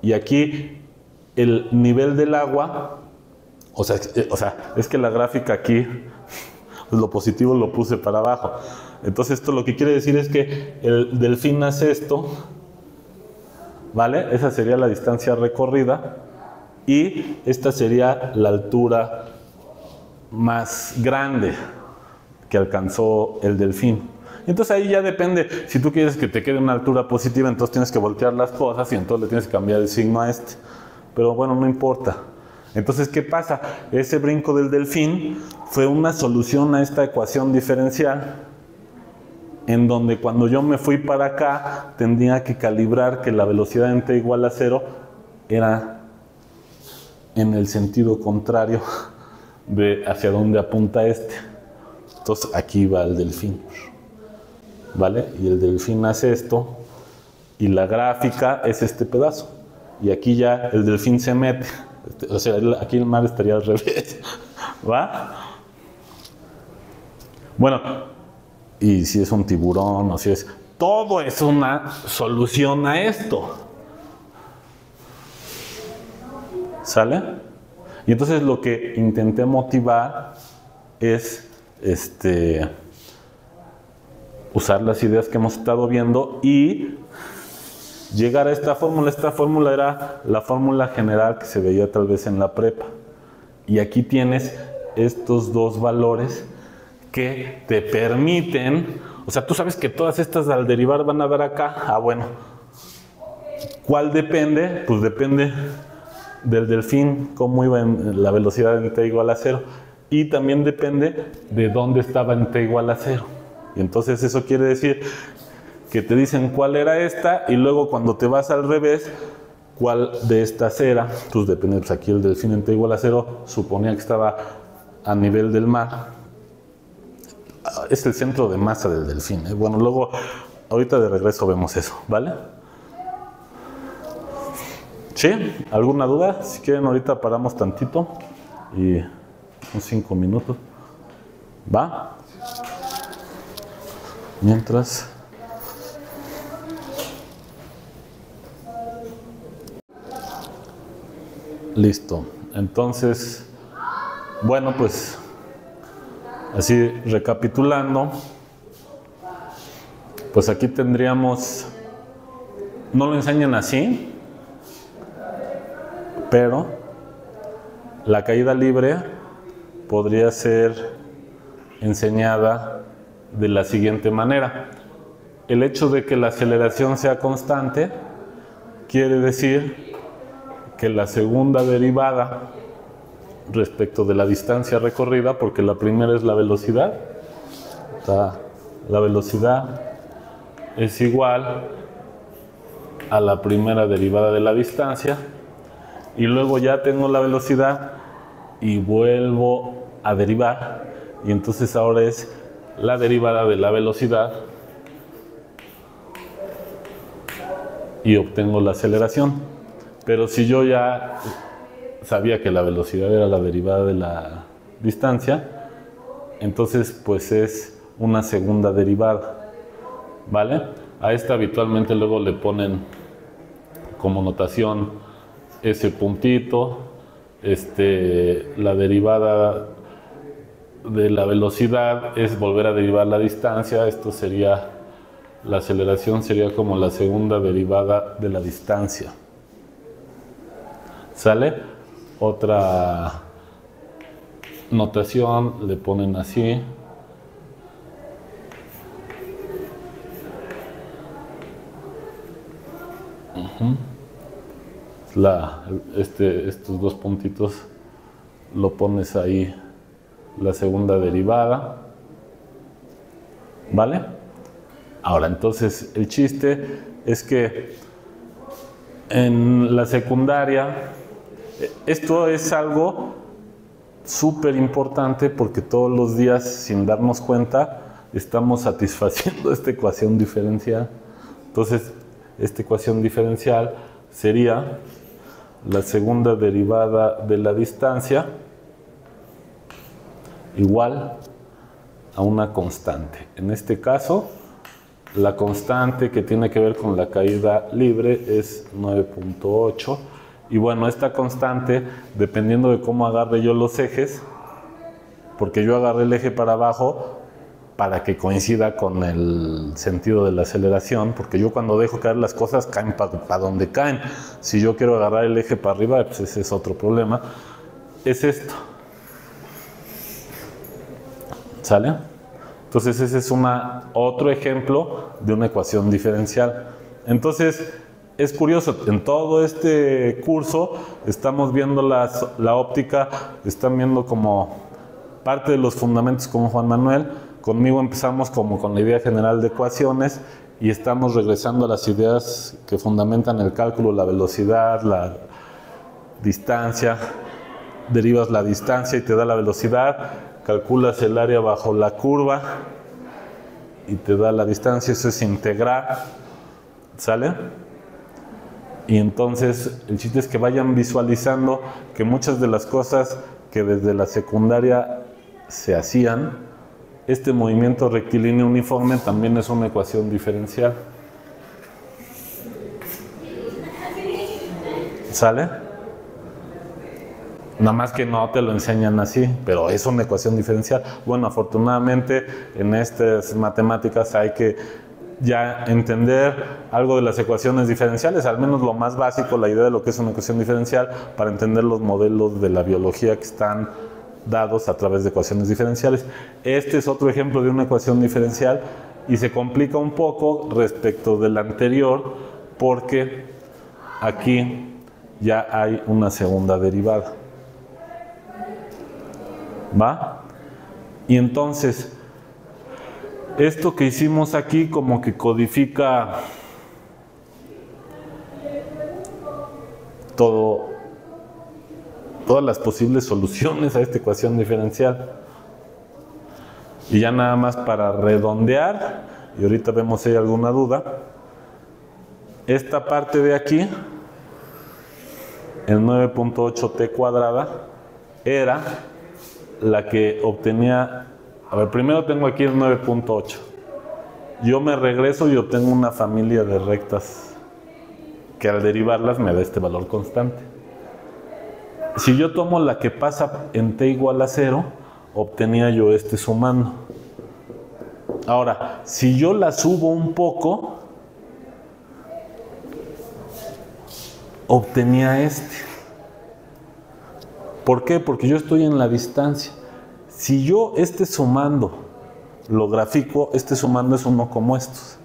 y aquí el nivel del agua, o sea, es que la gráfica aquí, pues lo positivo lo puse para abajo. Entonces esto lo que quiere decir es que el delfín hace esto, ¿vale? Esa sería la distancia recorrida y esta sería la altura más grande que alcanzó el delfín. Entonces ahí ya depende, si tú quieres que te quede una altura positiva, entonces tienes que voltear las cosas y entonces le tienes que cambiar el signo a este. Pero bueno, no importa. Entonces, ¿qué pasa? Ese brinco del delfín fue una solución a esta ecuación diferencial, en donde cuando yo me fui para acá, tendría que calibrar que la velocidad en t igual a 0 era en el sentido contrario de hacia donde apunta este. Entonces, aquí va el delfín, ¿vale? Y el delfín hace esto, y la gráfica es este pedazo. Y aquí ya el delfín se mete. O sea, aquí el mar estaría al revés. ¿Va? Bueno, y si es un tiburón o si es... Todo es una solución a esto. ¿Sale? Y entonces lo que intenté motivar es usar las ideas que hemos estado viendo y llegar a esta fórmula. Esta fórmula era la fórmula general que se veía tal vez en la prepa. Y aquí tienes estos dos valores que te permiten, o sea, tú sabes que todas estas al derivar van a dar acá. Ah, bueno. ¿Cuál depende? Pues depende del delfín, cómo iba en la velocidad en t igual a 0. Y también depende de dónde estaba en t igual a 0. Y entonces eso quiere decir que te dicen cuál era esta, y luego cuando te vas al revés, cuál de estas era. Pues depende, pues aquí el delfín en t igual a 0 suponía que estaba a nivel del mar. Es el centro de masa del delfín, ¿eh? Bueno, luego, ahorita de regreso vemos eso, ¿vale? ¿Sí? ¿Alguna duda? Si quieren, ahorita paramos tantito y unos 5 minutos. ¿Va? Mientras... Listo. Entonces, bueno, pues así recapitulando, pues aquí tendríamos, no lo enseñan así, pero la caída libre podría ser enseñada de la siguiente manera. El hecho de que la aceleración sea constante quiere decir que la segunda derivada respecto de la distancia recorrida, porque la primera es la velocidad, la velocidad es igual a la primera derivada de la distancia, y luego ya tengo la velocidad y vuelvo a derivar, y entonces ahora es la derivada de la velocidad y obtengo la aceleración. Pero si yo ya sabía que la velocidad era la derivada de la distancia, entonces pues es una segunda derivada, ¿vale? A esta habitualmente luego le ponen como notación ese puntito, la derivada de la velocidad es volver a derivar la distancia. Esto sería, la aceleración sería como la segunda derivada de la distancia. ¿Sale? Otra notación le ponen así. Estos dos puntitos lo pones ahí, la segunda derivada, ¿vale? Ahora, entonces, el chiste es que en la secundaria, esto es algo súper importante porque todos los días, sin darnos cuenta, estamos satisfaciendo esta ecuación diferencial. Entonces, esta ecuación diferencial sería la segunda derivada de la distancia igual a una constante. En este caso, la constante que tiene que ver con la caída libre es 9.8. Y bueno, esta constante, dependiendo de cómo agarre yo los ejes, porque yo agarré el eje para abajo para que coincida con el sentido de la aceleración, porque yo cuando dejo caer las cosas caen para donde caen. Si yo quiero agarrar el eje para arriba, pues ese es otro problema. Es esto. ¿Sale? Entonces ese es otro ejemplo de una ecuación diferencial. Entonces es curioso, en todo este curso estamos viendo la óptica, están viendo como parte de los fundamentos con Juan Manuel. Conmigo empezamos como con la idea general de ecuaciones y estamos regresando a las ideas que fundamentan el cálculo, la velocidad, la distancia. Derivas la distancia y te da la velocidad, calculas el área bajo la curva y te da la distancia, eso es integrar, ¿sale? Y entonces el chiste es que vayan visualizando que muchas de las cosas que desde la secundaria se hacían, este movimiento rectilíneo uniforme también es una ecuación diferencial. ¿Sale? Nada más que no te lo enseñan así, pero es una ecuación diferencial. Bueno, afortunadamente en estas matemáticas hay que ya entender algo de las ecuaciones diferenciales, al menos lo más básico, la idea de lo que es una ecuación diferencial, para entender los modelos de la biología que están dados a través de ecuaciones diferenciales. Este es otro ejemplo de una ecuación diferencial y se complica un poco respecto del anterior porque aquí ya hay una segunda derivada. ¿Va? Y entonces, esto que hicimos aquí como que codifica todas las posibles soluciones a esta ecuación diferencial. Y ya nada más para redondear, y ahorita vemos si hay alguna duda, esta parte de aquí, el 9.8t cuadrada, era la que obtenía, a ver, primero tengo aquí el 9.8. Yo me regreso y obtengo una familia de rectas que al derivarlas me da este valor constante. Si yo tomo la que pasa en t igual a 0, obtenía yo este sumando. Ahora, si yo la subo un poco, obtenía este. ¿Por qué? Porque yo estoy en la distancia. Si yo este sumando lo grafico, este sumando es uno como estos.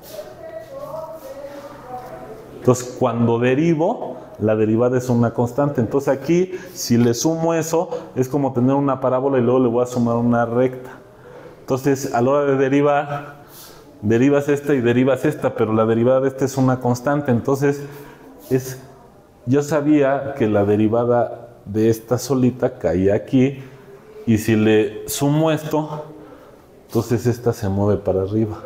Entonces, cuando derivo, la derivada es una constante. Entonces aquí, si le sumo eso, es como tener una parábola y luego le voy a sumar una recta. Entonces, a la hora de derivar, derivas esta y derivas esta, pero la derivada de esta es una constante. Entonces, yo sabía que la derivada de esta solita caía aquí, y si le sumo esto, entonces esta se mueve para arriba.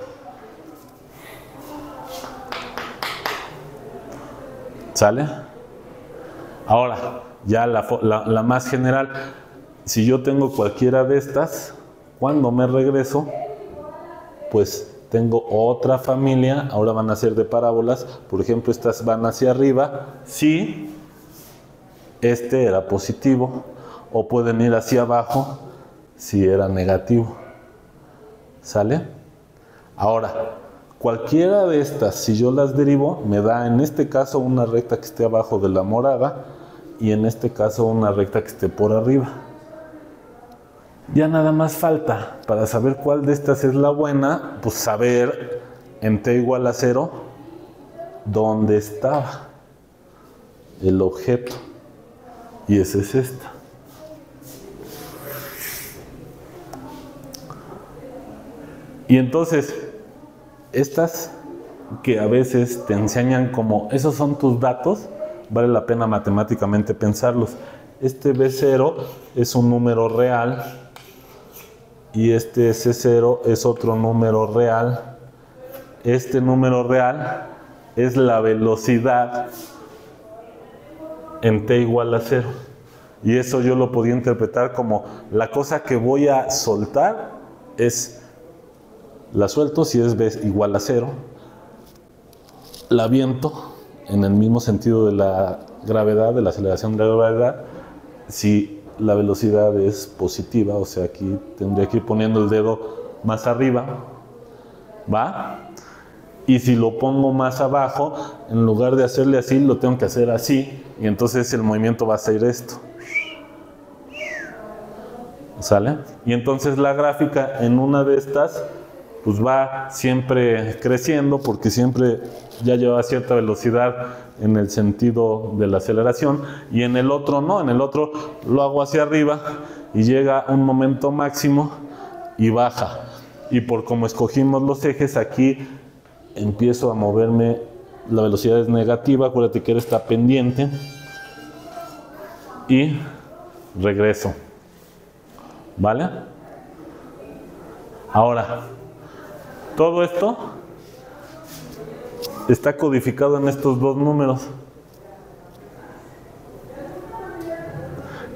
¿Sale? Ahora, ya la más general, si yo tengo cualquiera de estas, cuando me regreso, pues tengo otra familia, ahora van a ser de parábolas, por ejemplo, estas van hacia arriba, si este era positivo, o pueden ir hacia abajo si era negativo. ¿Sale? Ahora, cualquiera de estas, si yo las derivo, me da en este caso una recta que esté abajo de la morada y en este caso una recta que esté por arriba. Ya nada más falta, para saber cuál de estas es la buena, pues saber en t igual a 0 dónde estaba el objeto. Y esa es esta. Y entonces, estas que a veces te enseñan como, esos son tus datos, vale la pena matemáticamente pensarlos. Este B0 es un número real y este C0 es otro número real. Este número real es la velocidad en t igual a 0. Y eso yo lo podía interpretar como la cosa que voy a soltar es, la suelto si es b igual a 0, la aviento en el mismo sentido de la gravedad, de la aceleración de la gravedad, si la velocidad es positiva, o sea, aquí tendría que ir poniendo el dedo más arriba, ¿va? Y si lo pongo más abajo, en lugar de hacerle así, lo tengo que hacer así, y entonces el movimiento va a ser esto. ¿Sale? Y entonces la gráfica en una de estas, pues va siempre creciendo, porque siempre ya lleva cierta velocidad en el sentido de la aceleración, y en el otro no, en el otro lo hago hacia arriba, y llega a un momento máximo, y baja. Y por como escogimos los ejes, aquí empiezo a moverme, la velocidad es negativa, acuérdate que él está pendiente, y regreso, ¿vale? Ahora, todo esto está codificado en estos dos números.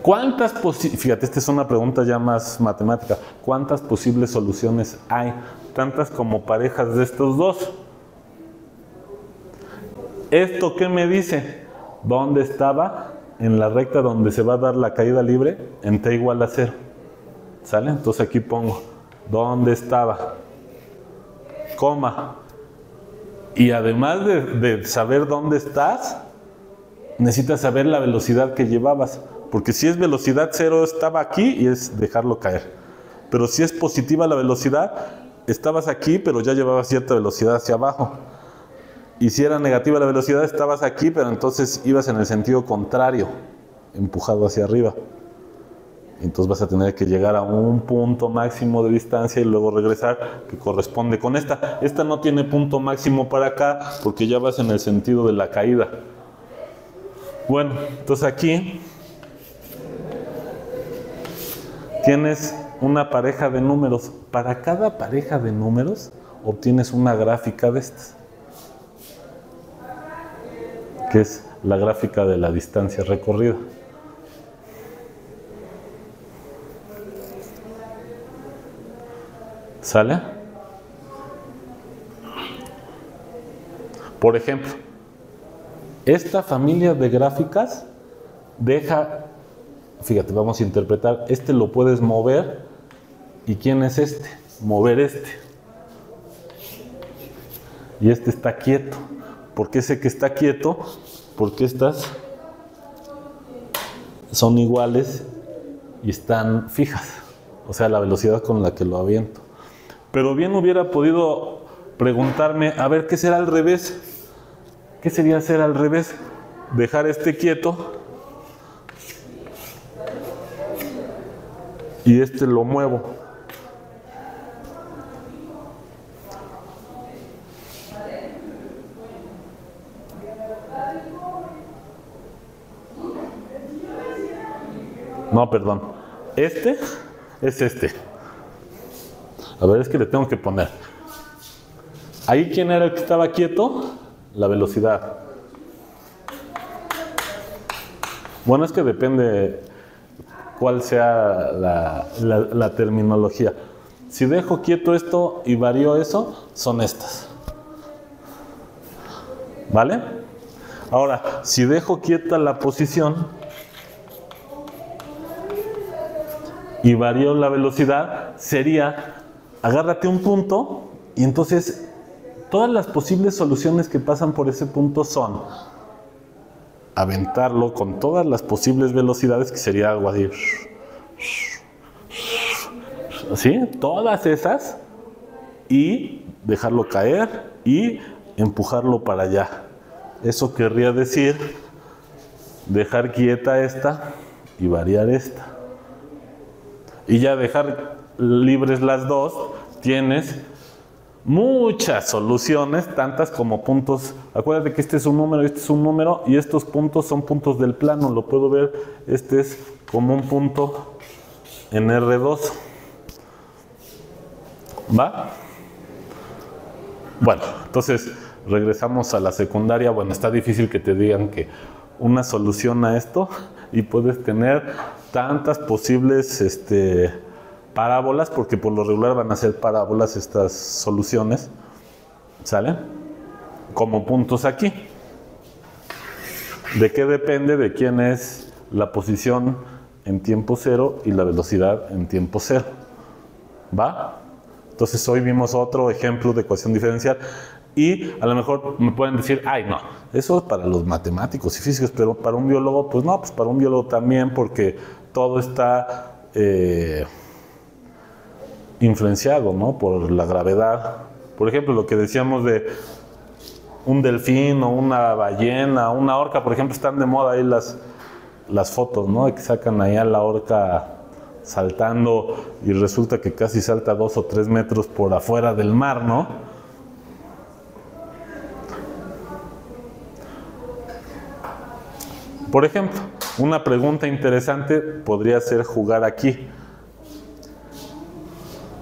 ¿Cuántas posibles, fíjate, esta es una pregunta ya más matemática, ¿cuántas posibles soluciones hay? Tantas como parejas de estos dos. ¿Esto qué me dice? ¿Dónde estaba? En la recta donde se va a dar la caída libre en t igual a 0. ¿Sale? Entonces aquí pongo, ¿dónde estaba? Coma. Y además de saber dónde estás, necesitas saber la velocidad que llevabas. Porque si es velocidad 0, estaba aquí y es dejarlo caer. Pero si es positiva la velocidad, estabas aquí, pero ya llevabas cierta velocidad hacia abajo. Y si era negativa la velocidad, estabas aquí, pero entonces ibas en el sentido contrario, empujado hacia arriba. Entonces vas a tener que llegar a un punto máximo de distancia y luego regresar, que corresponde con esta. Esta no tiene punto máximo para acá, porque ya vas en el sentido de la caída. Bueno, entonces aquí tienes una pareja de números. Para cada pareja de números obtienes una gráfica de estas, que es la gráfica de la distancia recorrida. ¿Sale? Por ejemplo, esta familia de gráficas deja, fíjate, vamos a interpretar, este lo puedes mover, ¿y quién es este? Mover este. Y este está quieto. ¿Por qué sé que está quieto? Porque estas son iguales y están fijas, o sea, la velocidad con la que lo aviento. Pero bien hubiera podido preguntarme, a ver, ¿qué será al revés? ¿Qué sería hacer al revés? Dejar este quieto y este lo muevo. No, perdón. Este es este. A ver, es que le tengo que poner. Ahí, ¿quién era el que estaba quieto? La velocidad. Bueno, es que depende cuál sea la terminología. Si dejo quieto esto y varío eso, son estas. ¿Vale? Ahora, si dejo quieta la posición y varío la velocidad, sería, agárrate un punto y entonces todas las posibles soluciones que pasan por ese punto son aventarlo con todas las posibles velocidades, que sería algo así, ¿sí? Todas esas, y dejarlo caer y empujarlo para allá. Eso querría decir dejar quieta esta y variar esta. Y ya dejar libres las dos, tienes muchas soluciones, tantas como puntos. Acuérdate que este es un número, este es un número, y estos puntos son puntos del plano. Lo puedo ver, este es como un punto en R2. ¿Va? Bueno, entonces regresamos a la secundaria. Bueno, está difícil que te digan que una solución a esto, y puedes tener tantas posibles parábolas, porque por lo regular van a ser parábolas estas soluciones, ¿sale? Como puntos aquí. ¿De qué depende? De quién es la posición en tiempo cero y la velocidad en tiempo cero. ¿Va? Entonces hoy vimos otro ejemplo de ecuación diferencial. Y a lo mejor me pueden decir, ay no, eso es para los matemáticos y físicos, pero para un biólogo, pues no, pues para un biólogo también, porque todo está influenciado, ¿no?, por la gravedad. Por ejemplo, lo que decíamos de un delfín o una ballena, una orca, por ejemplo, están de moda ahí las fotos, ¿no?, que sacan ahí a la orca saltando y resulta que casi salta 2 o 3 metros por afuera del mar, ¿no? Por ejemplo, una pregunta interesante podría ser jugar aquí.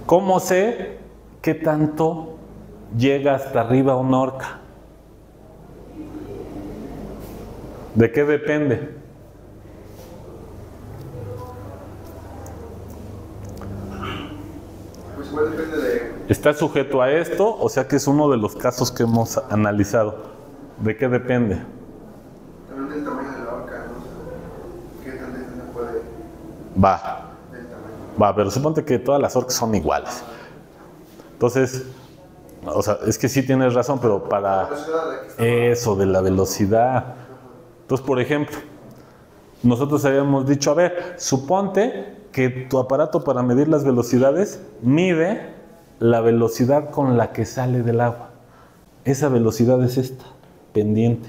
¿Cómo sé qué tanto llega hasta arriba una orca? ¿De qué depende? Pues igual depende de... Está sujeto a esto, o sea que es uno de los casos que hemos analizado. ¿De qué depende? También del tamaño de la orca, ¿no? ¿Qué tan lenta puede...? Va, pero suponte que todas las orcas son iguales. Entonces, o sea, es que sí tienes razón, pero para eso de la velocidad. Entonces, por ejemplo, nosotros habíamos dicho, a ver, suponte que tu aparato para medir las velocidades mide la velocidad con la que sale del agua. Esa velocidad es esta, pendiente.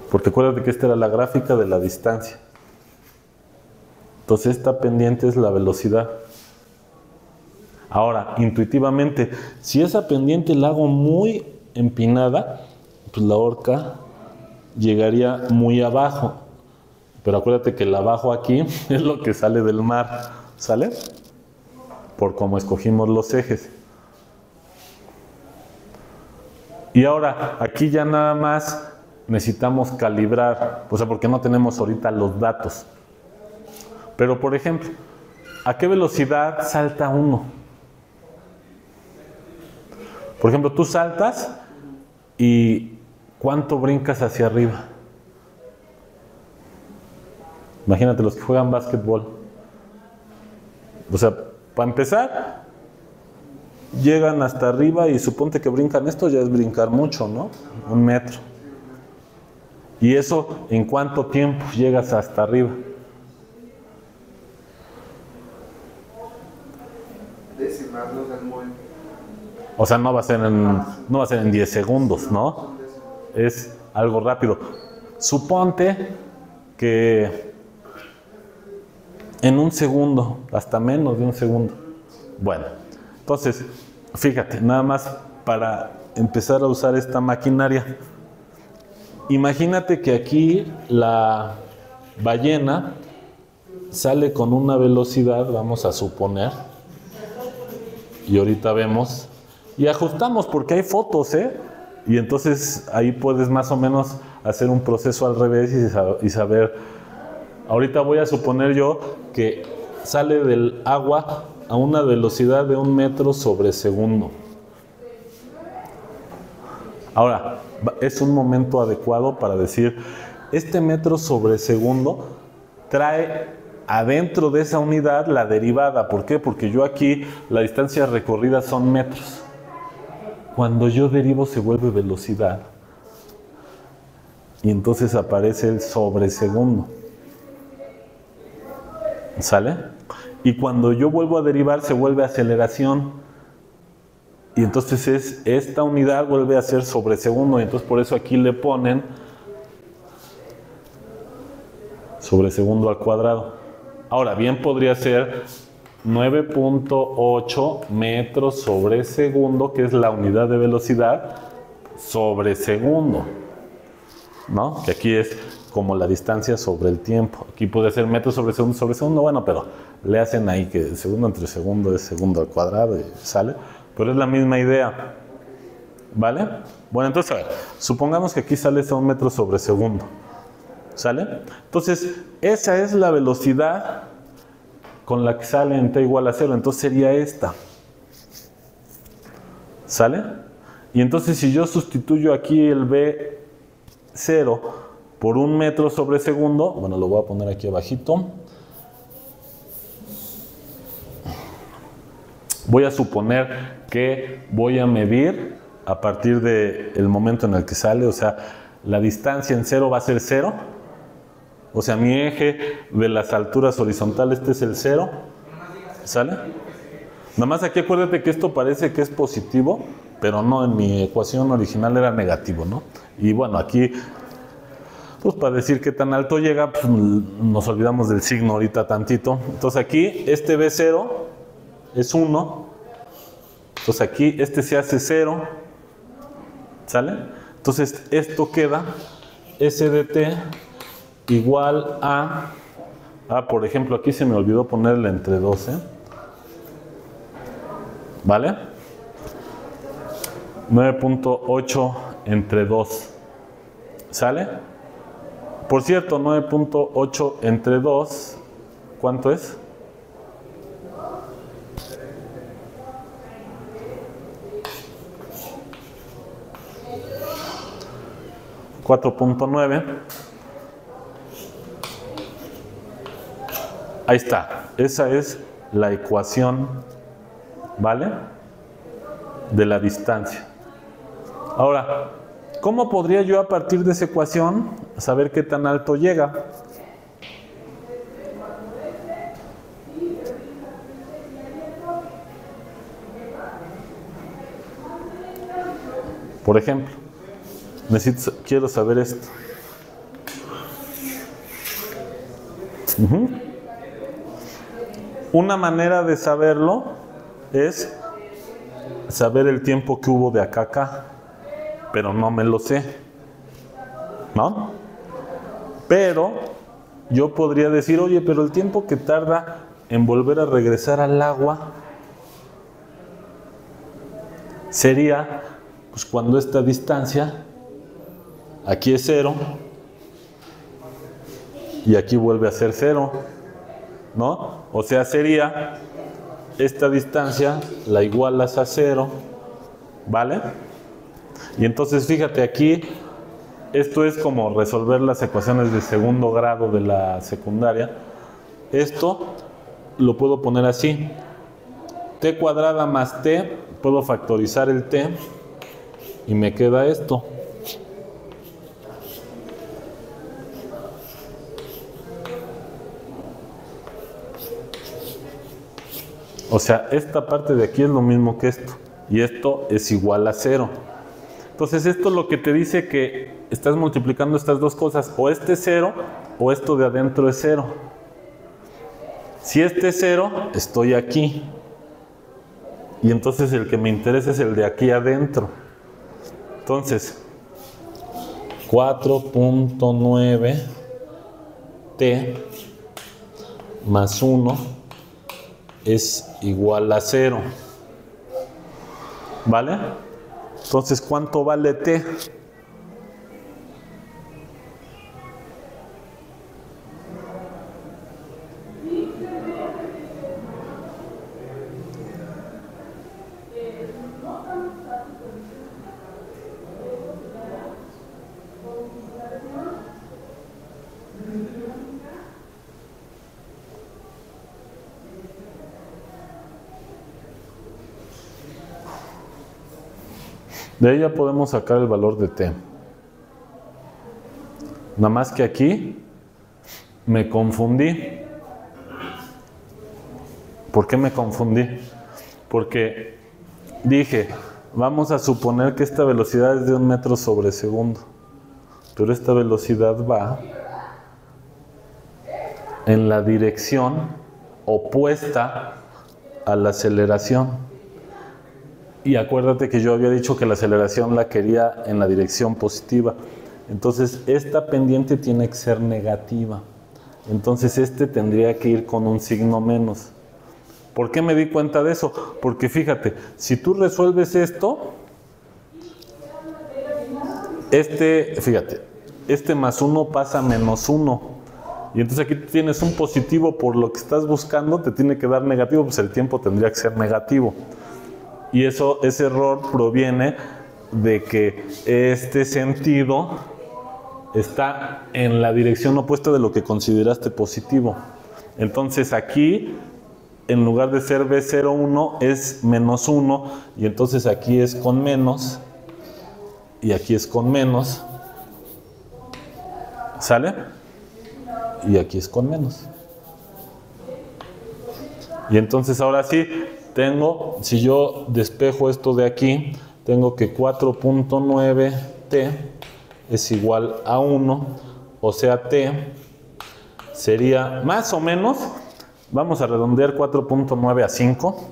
Porque acuérdate que esta era la gráfica de la distancia. Entonces esta pendiente es la velocidad. Ahora, intuitivamente, si esa pendiente la hago muy empinada, pues la orca llegaría muy abajo. Pero acuérdate que el abajo aquí es lo que sale del mar, ¿sale? Por cómo escogimos los ejes. Y ahora, aquí ya nada más necesitamos calibrar, o sea, porque no tenemos ahorita los datos. Pero, por ejemplo, ¿a qué velocidad salta uno? Por ejemplo, tú saltas y ¿cuánto brincas hacia arriba? Imagínate los que juegan básquetbol. O sea, para empezar, llegan hasta arriba y suponte que brincan esto, ya es brincar mucho, ¿no? 1 metro. ¿Y eso en cuánto tiempo llegas hasta arriba? Décimas, no sé, muy... O sea, no va a ser en 10 segundos, ¿no? Es algo rápido. Suponte que en 1 segundo, hasta menos de 1 segundo. Bueno, entonces, fíjate, nada más para empezar a usar esta maquinaria. Imagínate que aquí la ballena sale con una velocidad, vamos a suponer, y ahorita vemos, y ajustamos porque hay fotos, y entonces ahí puedes más o menos hacer un proceso al revés y saber. Ahorita voy a suponer yo que sale del agua a una velocidad de 1 metro sobre segundo. Ahora, es un momento adecuado para decir, este metro sobre segundo trae adentro de esa unidad la derivada. ¿Por qué? Porque yo aquí, la distancia recorrida son metros. Cuando yo derivo se vuelve velocidad. Y entonces aparece el sobre segundo. ¿Sale? Y cuando yo vuelvo a derivar se vuelve aceleración. Y entonces esta unidad vuelve a ser sobre segundo. Y entonces por eso aquí le ponen sobre segundo al cuadrado. Ahora, bien podría ser 9.8 metros sobre segundo, que es la unidad de velocidad, sobre segundo, ¿no? Que aquí es como la distancia sobre el tiempo. Aquí puede ser metros sobre segundo, bueno, pero le hacen ahí que segundo entre segundo es segundo al cuadrado y sale. Pero es la misma idea, ¿vale? Bueno, entonces, a ver, supongamos que aquí sale a 1 metro sobre segundo, ¿sale? Entonces, esa es la velocidad con la que sale en t igual a 0, entonces sería esta, ¿sale? Y entonces si yo sustituyo aquí el b0 por 1 metro sobre segundo. Bueno, lo voy a poner aquí abajito. Voy a suponer que voy a medir a partir del momento en el que sale, o sea, la distancia en 0 va a ser 0. O sea, mi eje de las alturas horizontales, este es el 0. ¿Sale? Nada más aquí acuérdate que esto parece que es positivo, pero no, en mi ecuación original era negativo, ¿no? Y bueno, aquí, pues para decir qué tan alto llega, pues nos olvidamos del signo ahorita tantito. Entonces aquí, este B0 es 1. Entonces aquí, este se hace 0. ¿Sale? Entonces esto queda S de t igual a... por ejemplo, aquí se me olvidó ponerle entre 2, ¿vale? 9.8 entre 2. ¿Sale? Por cierto, 9.8 entre 2, ¿cuánto es? $4.9. Ahí está. Esa es la ecuación, ¿vale? De la distancia. Ahora, ¿cómo podría yo a partir de esa ecuación saber qué tan alto llega? Por ejemplo, quiero saber esto. Una manera de saberlo es saber el tiempo que hubo de acá a acá, pero no me lo sé, ¿no? Pero yo podría decir, oye, pero el tiempo que tarda en volver a regresar al agua sería, pues cuando esta distancia, aquí es 0, y aquí vuelve a ser 0, ¿no? O sea, sería esta distancia la igualas a 0, ¿vale? Y entonces fíjate aquí, esto es como resolver las ecuaciones de segundo grado de la secundaria. Esto lo puedo poner así: t cuadrada más t, puedo factorizar el t y me queda esto. O sea, esta parte de aquí es lo mismo que esto, y esto es igual a 0. Entonces esto es lo que te dice que estás multiplicando estas dos cosas, o este es 0, o esto de adentro es 0. Si este es 0, estoy aquí, y entonces el que me interesa es el de aquí adentro. Entonces, 4.9 t más 1 es igual a 0, ¿vale? Entonces, ¿cuánto vale t? De ahí ya podemos sacar el valor de t. Nada más que aquí me confundí. ¿Por qué me confundí? Porque dije, vamos a suponer que esta velocidad es de 1 metro sobre segundo. Pero esta velocidad va en la dirección opuesta a la aceleración. Y acuérdate que yo había dicho que la aceleración la quería en la dirección positiva. Entonces, esta pendiente tiene que ser negativa. Entonces, este tendría que ir con un signo menos. ¿Por qué me di cuenta de eso? Porque fíjate, si tú resuelves esto, fíjate, este más 1 pasa a menos 1. Y entonces aquí tienes un positivo por lo que estás buscando, te tiene que dar negativo, pues el tiempo tendría que ser negativo. Y ese error proviene de que este sentido está en la dirección opuesta de lo que consideraste positivo. Entonces aquí, en lugar de ser B01, es menos 1, y entonces aquí es con menos, y aquí es con menos, ¿sale? Y aquí es con menos. Y entonces ahora sí, tengo, si yo despejo esto de aquí, tengo que 4.9t es igual a 1, o sea, t sería más o menos, vamos a redondear 4.9 a 5,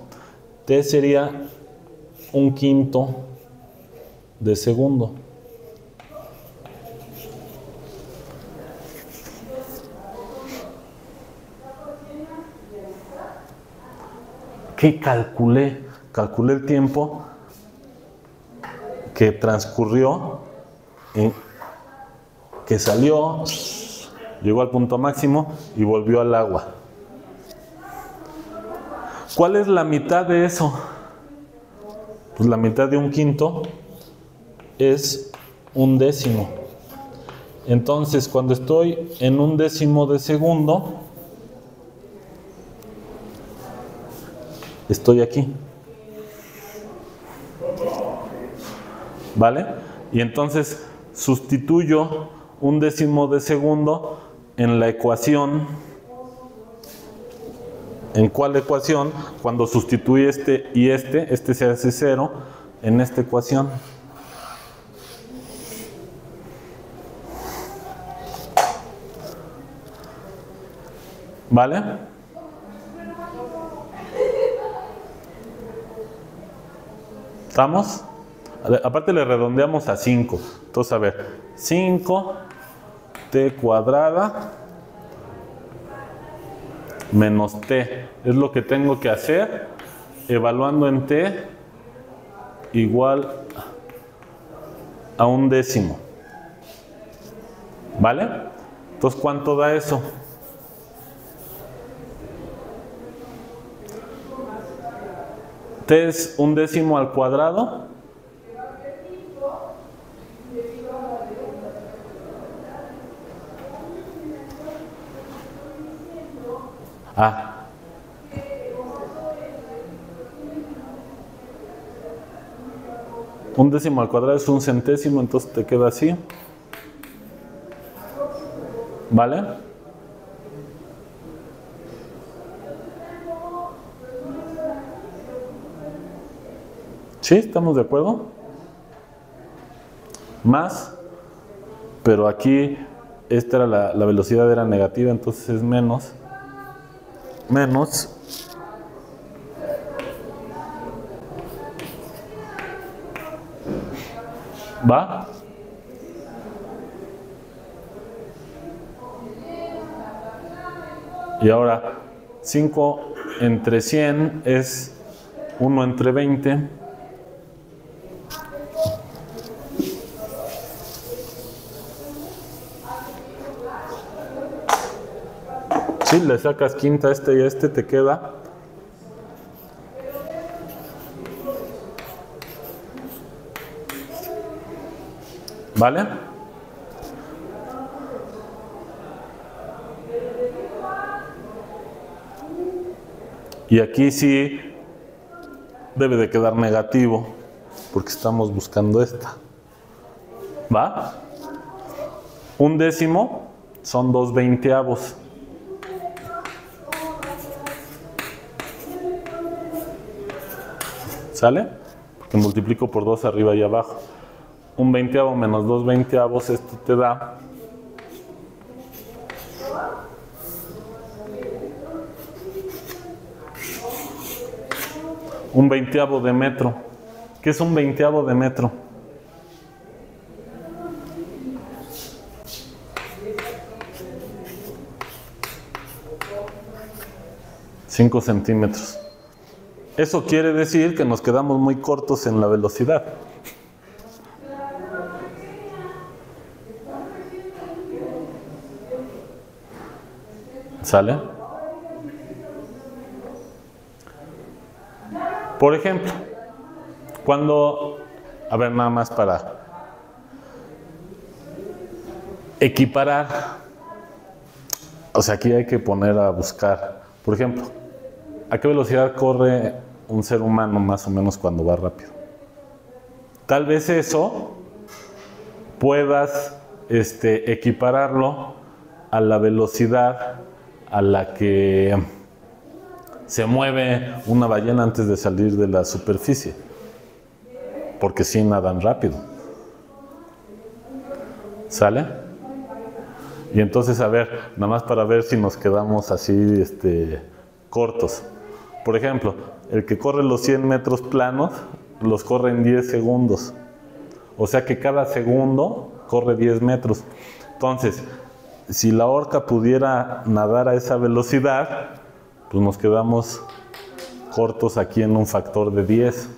t sería 1/5 de segundo. ¿Qué calculé? Calculé el tiempo que transcurrió, que salió, llegó al punto máximo y volvió al agua. ¿Cuál es la mitad de eso? Pues la mitad de 1/5 es 1/10. Entonces, cuando estoy en 1/10 de segundo, estoy aquí. ¿Vale? Y entonces sustituyo 1/10 de segundo en la ecuación. ¿En cuál ecuación? Cuando sustituye este y este se hace 0 en esta ecuación. ¿Vale? ¿Estamos? Aparte le redondeamos a 5. Entonces, a ver, 5t cuadrada menos t. Es lo que tengo que hacer evaluando en t igual a 1/10. ¿Vale? Entonces, ¿cuánto da eso? T es 1/10 al cuadrado. Ah. 1/10 al cuadrado es 1/100, entonces te queda así. ¿Vale? ¿Sí? ¿Estamos de acuerdo? Más, pero aquí esta era la velocidad era negativa, entonces es menos. ¿Va? Y ahora 5 entre 100 es 1 entre 20. Si le sacas quinta a este y a este, te queda ¿vale? Y aquí sí debe de quedar negativo porque estamos buscando esta. ¿Va? 1/10 son 2/20. ¿Sale? Porque multiplico por 2 arriba y abajo. 1/20 menos 2/20, esto te da 1/20 de metro. ¿Qué es 1/20 de metro? $5 centímetros. Eso quiere decir que nos quedamos muy cortos en la velocidad. ¿Sale? Por ejemplo, cuando, a ver, nada más para equiparar. O sea, aquí hay que poner a buscar. Por ejemplo, ¿a qué velocidad corre un ser humano más o menos cuando va rápido? Tal vez eso puedas equipararlo a la velocidad a la que se mueve una ballena antes de salir de la superficie, porque sí nadan rápido. ¿Sale? Y entonces, a ver, nada más para ver si nos quedamos así cortos. Por ejemplo, el que corre los 100 metros planos los corre en 10 segundos. O sea que cada segundo corre 10 metros. Entonces, si la orca pudiera nadar a esa velocidad, pues nos quedamos cortos aquí en un factor de 10.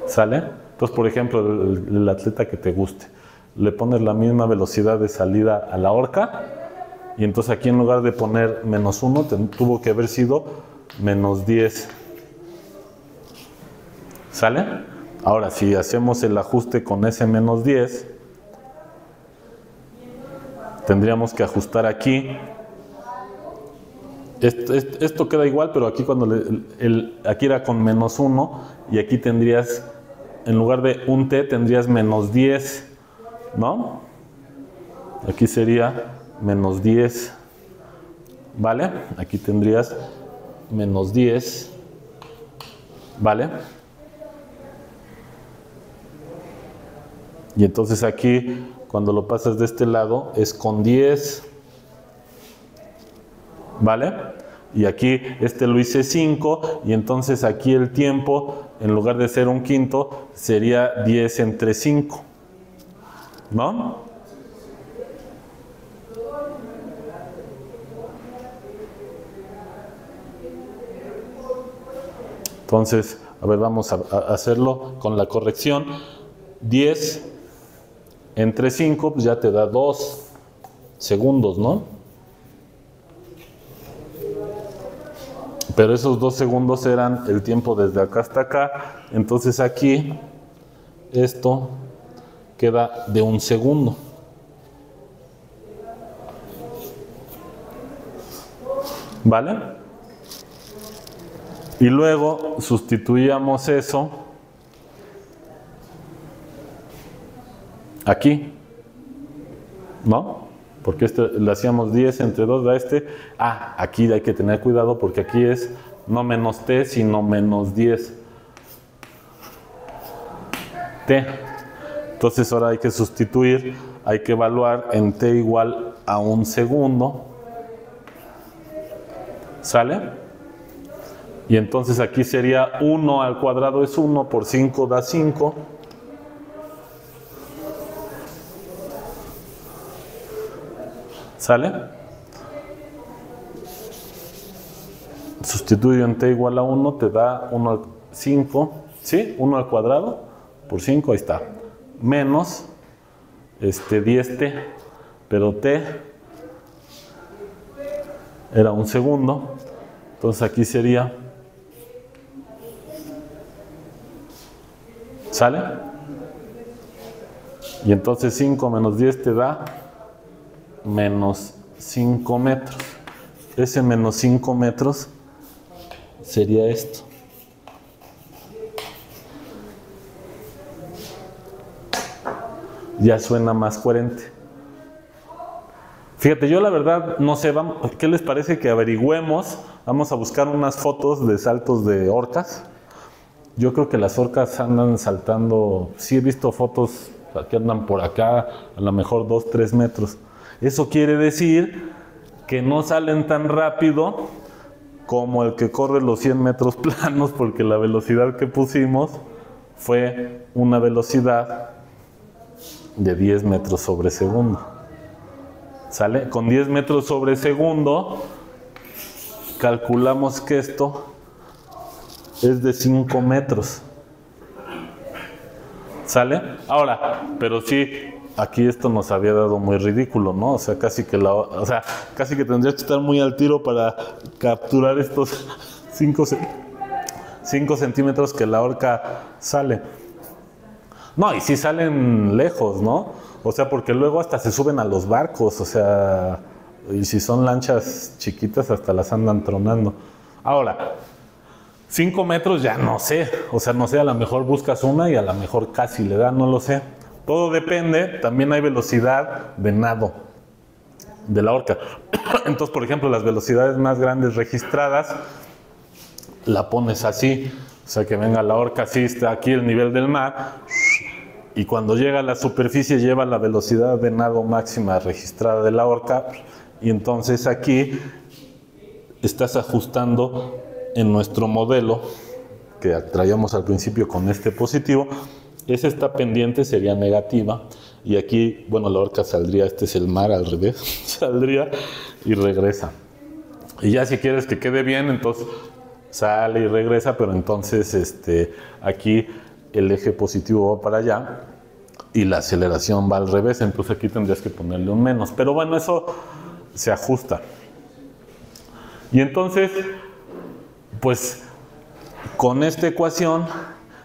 ¿Sale? Entonces, por ejemplo, el atleta que te guste, le pones la misma velocidad de salida a la orca, y entonces aquí en lugar de poner -1, tuvo que haber sido -10. ¿Sale? Ahora, si hacemos el ajuste con ese -10, tendríamos que ajustar aquí. Esto queda igual, pero aquí aquí era con -1, y aquí tendrías, en lugar de un t, tendrías -10, ¿no? Aquí sería -10, ¿vale? Aquí tendrías -10, ¿vale? Y entonces aquí, cuando lo pasas de este lado, es con 10, ¿vale? Y aquí lo hice 5, y entonces aquí el tiempo, en lugar de ser un quinto, sería 10 entre 5, ¿no? Entonces, a ver, vamos a hacerlo con la corrección. 10 entre 5, pues ya te da 2 segundos, ¿no? Pero esos 2 segundos eran el tiempo desde acá hasta acá. Entonces aquí, esto queda de 1 segundo. ¿Vale? Y luego sustituíamos eso aquí, ¿no? Porque le hacíamos 10 entre 2 a aquí hay que tener cuidado porque aquí es no menos t, sino -10 t. Entonces ahora hay que sustituir, hay que evaluar en t igual a 1 segundo. ¿Sale? Y entonces aquí sería 1 al cuadrado es 1, por 5 da 5. ¿Sale? Sustituyo en t igual a 1, te da 1 al 5, ¿sí? 1 al cuadrado por 5, ahí está. Menos 10t, pero t era 1 segundo. Entonces aquí sería, ¿sale? Y entonces 5 menos 10 te da menos 5 metros. Ese menos 5 metros sería esto. Ya suena más coherente. Fíjate, yo la verdad no sé, ¿qué les parece que averigüemos? Vamos a buscar unas fotos de saltos de orcas. Yo creo que las orcas andan saltando, sí he visto fotos que andan por acá, a lo mejor 2, 3 metros. Eso quiere decir que no salen tan rápido como el que corre los 100 metros planos, porque la velocidad que pusimos fue una velocidad de 10 metros sobre segundo. ¿Sale? Con 10 metros sobre segundo, calculamos que esto es de 5 metros. ¿Sale? Ahora, pero sí, aquí esto nos había dado muy ridículo, ¿no? O sea, casi que tendrías que estar muy al tiro para capturar estos 5 centímetros que la orca sale. No, y sí salen lejos, ¿no? O sea, porque luego hasta se suben a los barcos, o sea, y si son lanchas chiquitas hasta las andan tronando. Ahora, 5 metros ya no sé, o sea, no sé, a lo mejor buscas una y a lo mejor casi le da, no lo sé. Todo depende, también hay velocidad de nado de la orca. Entonces, por ejemplo, las velocidades más grandes registradas, la pones así, o sea, que venga la orca así, está aquí el nivel del mar, y cuando llega a la superficie lleva la velocidad de nado máxima registrada de la orca, y entonces aquí estás ajustando en nuestro modelo, que traíamos al principio con este positivo, esta pendiente sería negativa, y aquí, bueno, la orca saldría, este es el mar al revés, saldría y regresa. Y ya si quieres que quede bien, entonces sale y regresa, pero entonces aquí el eje positivo va para allá y la aceleración va al revés, entonces aquí tendrías que ponerle un menos. Pero bueno, eso se ajusta. Y entonces, pues con esta ecuación,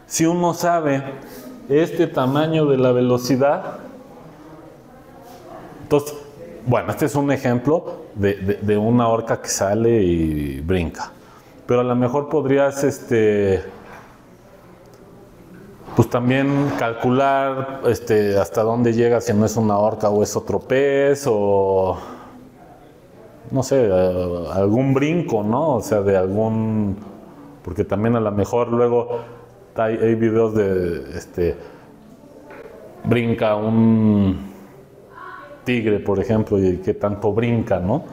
si uno sabe este tamaño de la velocidad, entonces, bueno, este es un ejemplo de una orca que sale y brinca. Pero a lo mejor podrías, pues también calcular hasta dónde llega, si no es una orca o es otro pez, o no sé, algún brinco, ¿no? O sea, de algún, porque también a lo mejor luego hay videos de, brinca un tigre, por ejemplo, y qué tanto brinca, ¿no?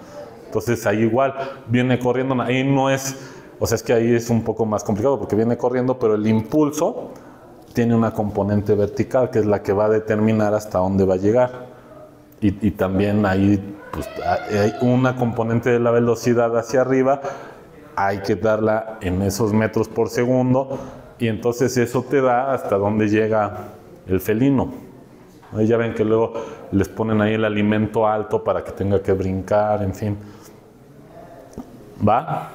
Entonces ahí igual, viene corriendo, ahí no es, o sea, es que ahí es un poco más complicado porque viene corriendo, pero el impulso tiene una componente vertical que es la que va a determinar hasta dónde va a llegar. Y también ahí pues, hay una componente de la velocidad hacia arriba, hay que darla en esos metros por segundo, y entonces eso te da hasta dónde llega el felino. Ahí ya ven que luego les ponen ahí el alimento alto para que tenga que brincar, en fin. ¿Va?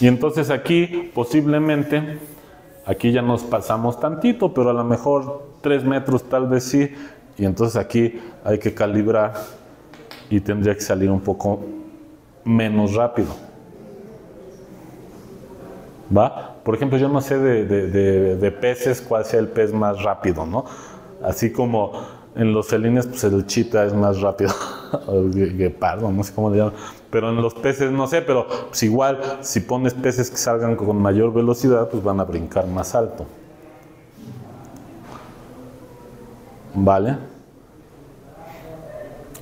Y entonces aquí, posiblemente, aquí ya nos pasamos tantito, pero a lo mejor 3 metros tal vez sí, y entonces aquí hay que calibrar y tendría que salir un poco menos rápido. ¿Va? Por ejemplo, yo no sé de peces cuál sea el pez más rápido, ¿no? Así como en los felines, pues el chita es más rápido, o el guepardo, no sé cómo le llaman. Pero en los peces no sé, pero pues igual, si pones peces que salgan con mayor velocidad, pues van a brincar más alto. ¿Vale?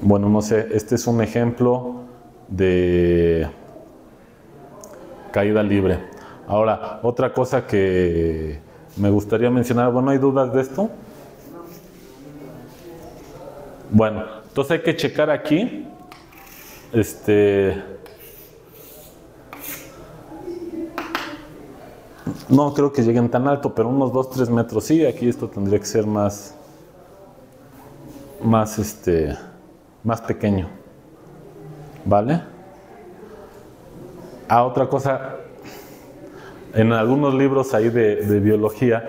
Bueno, no sé, este es un ejemplo de caída libre. Ahora, otra cosa que me gustaría mencionar, bueno, ¿hay dudas de esto? Bueno, entonces hay que checar aquí, no creo que lleguen tan alto, pero unos 2-3 metros sí, aquí esto tendría que ser más pequeño, ¿vale? Otra cosa, en algunos libros ahí de biología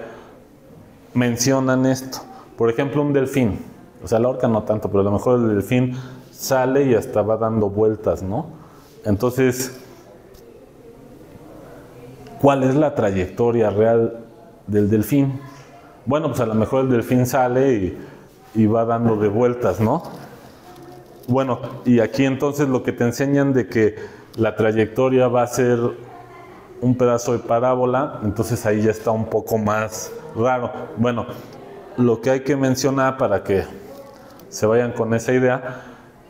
mencionan esto, por ejemplo un delfín, o sea la orca no tanto, pero a lo mejor el delfín sale y hasta va dando vueltas, ¿no? Entonces, ¿cuál es la trayectoria real del delfín? Bueno, pues a lo mejor el delfín sale y va dando de vueltas, ¿no? Bueno, y aquí entonces lo que te enseñan de que la trayectoria va a ser un pedazo de parábola, entonces ahí ya está un poco más raro. Bueno, lo que hay que mencionar para que se vayan con esa idea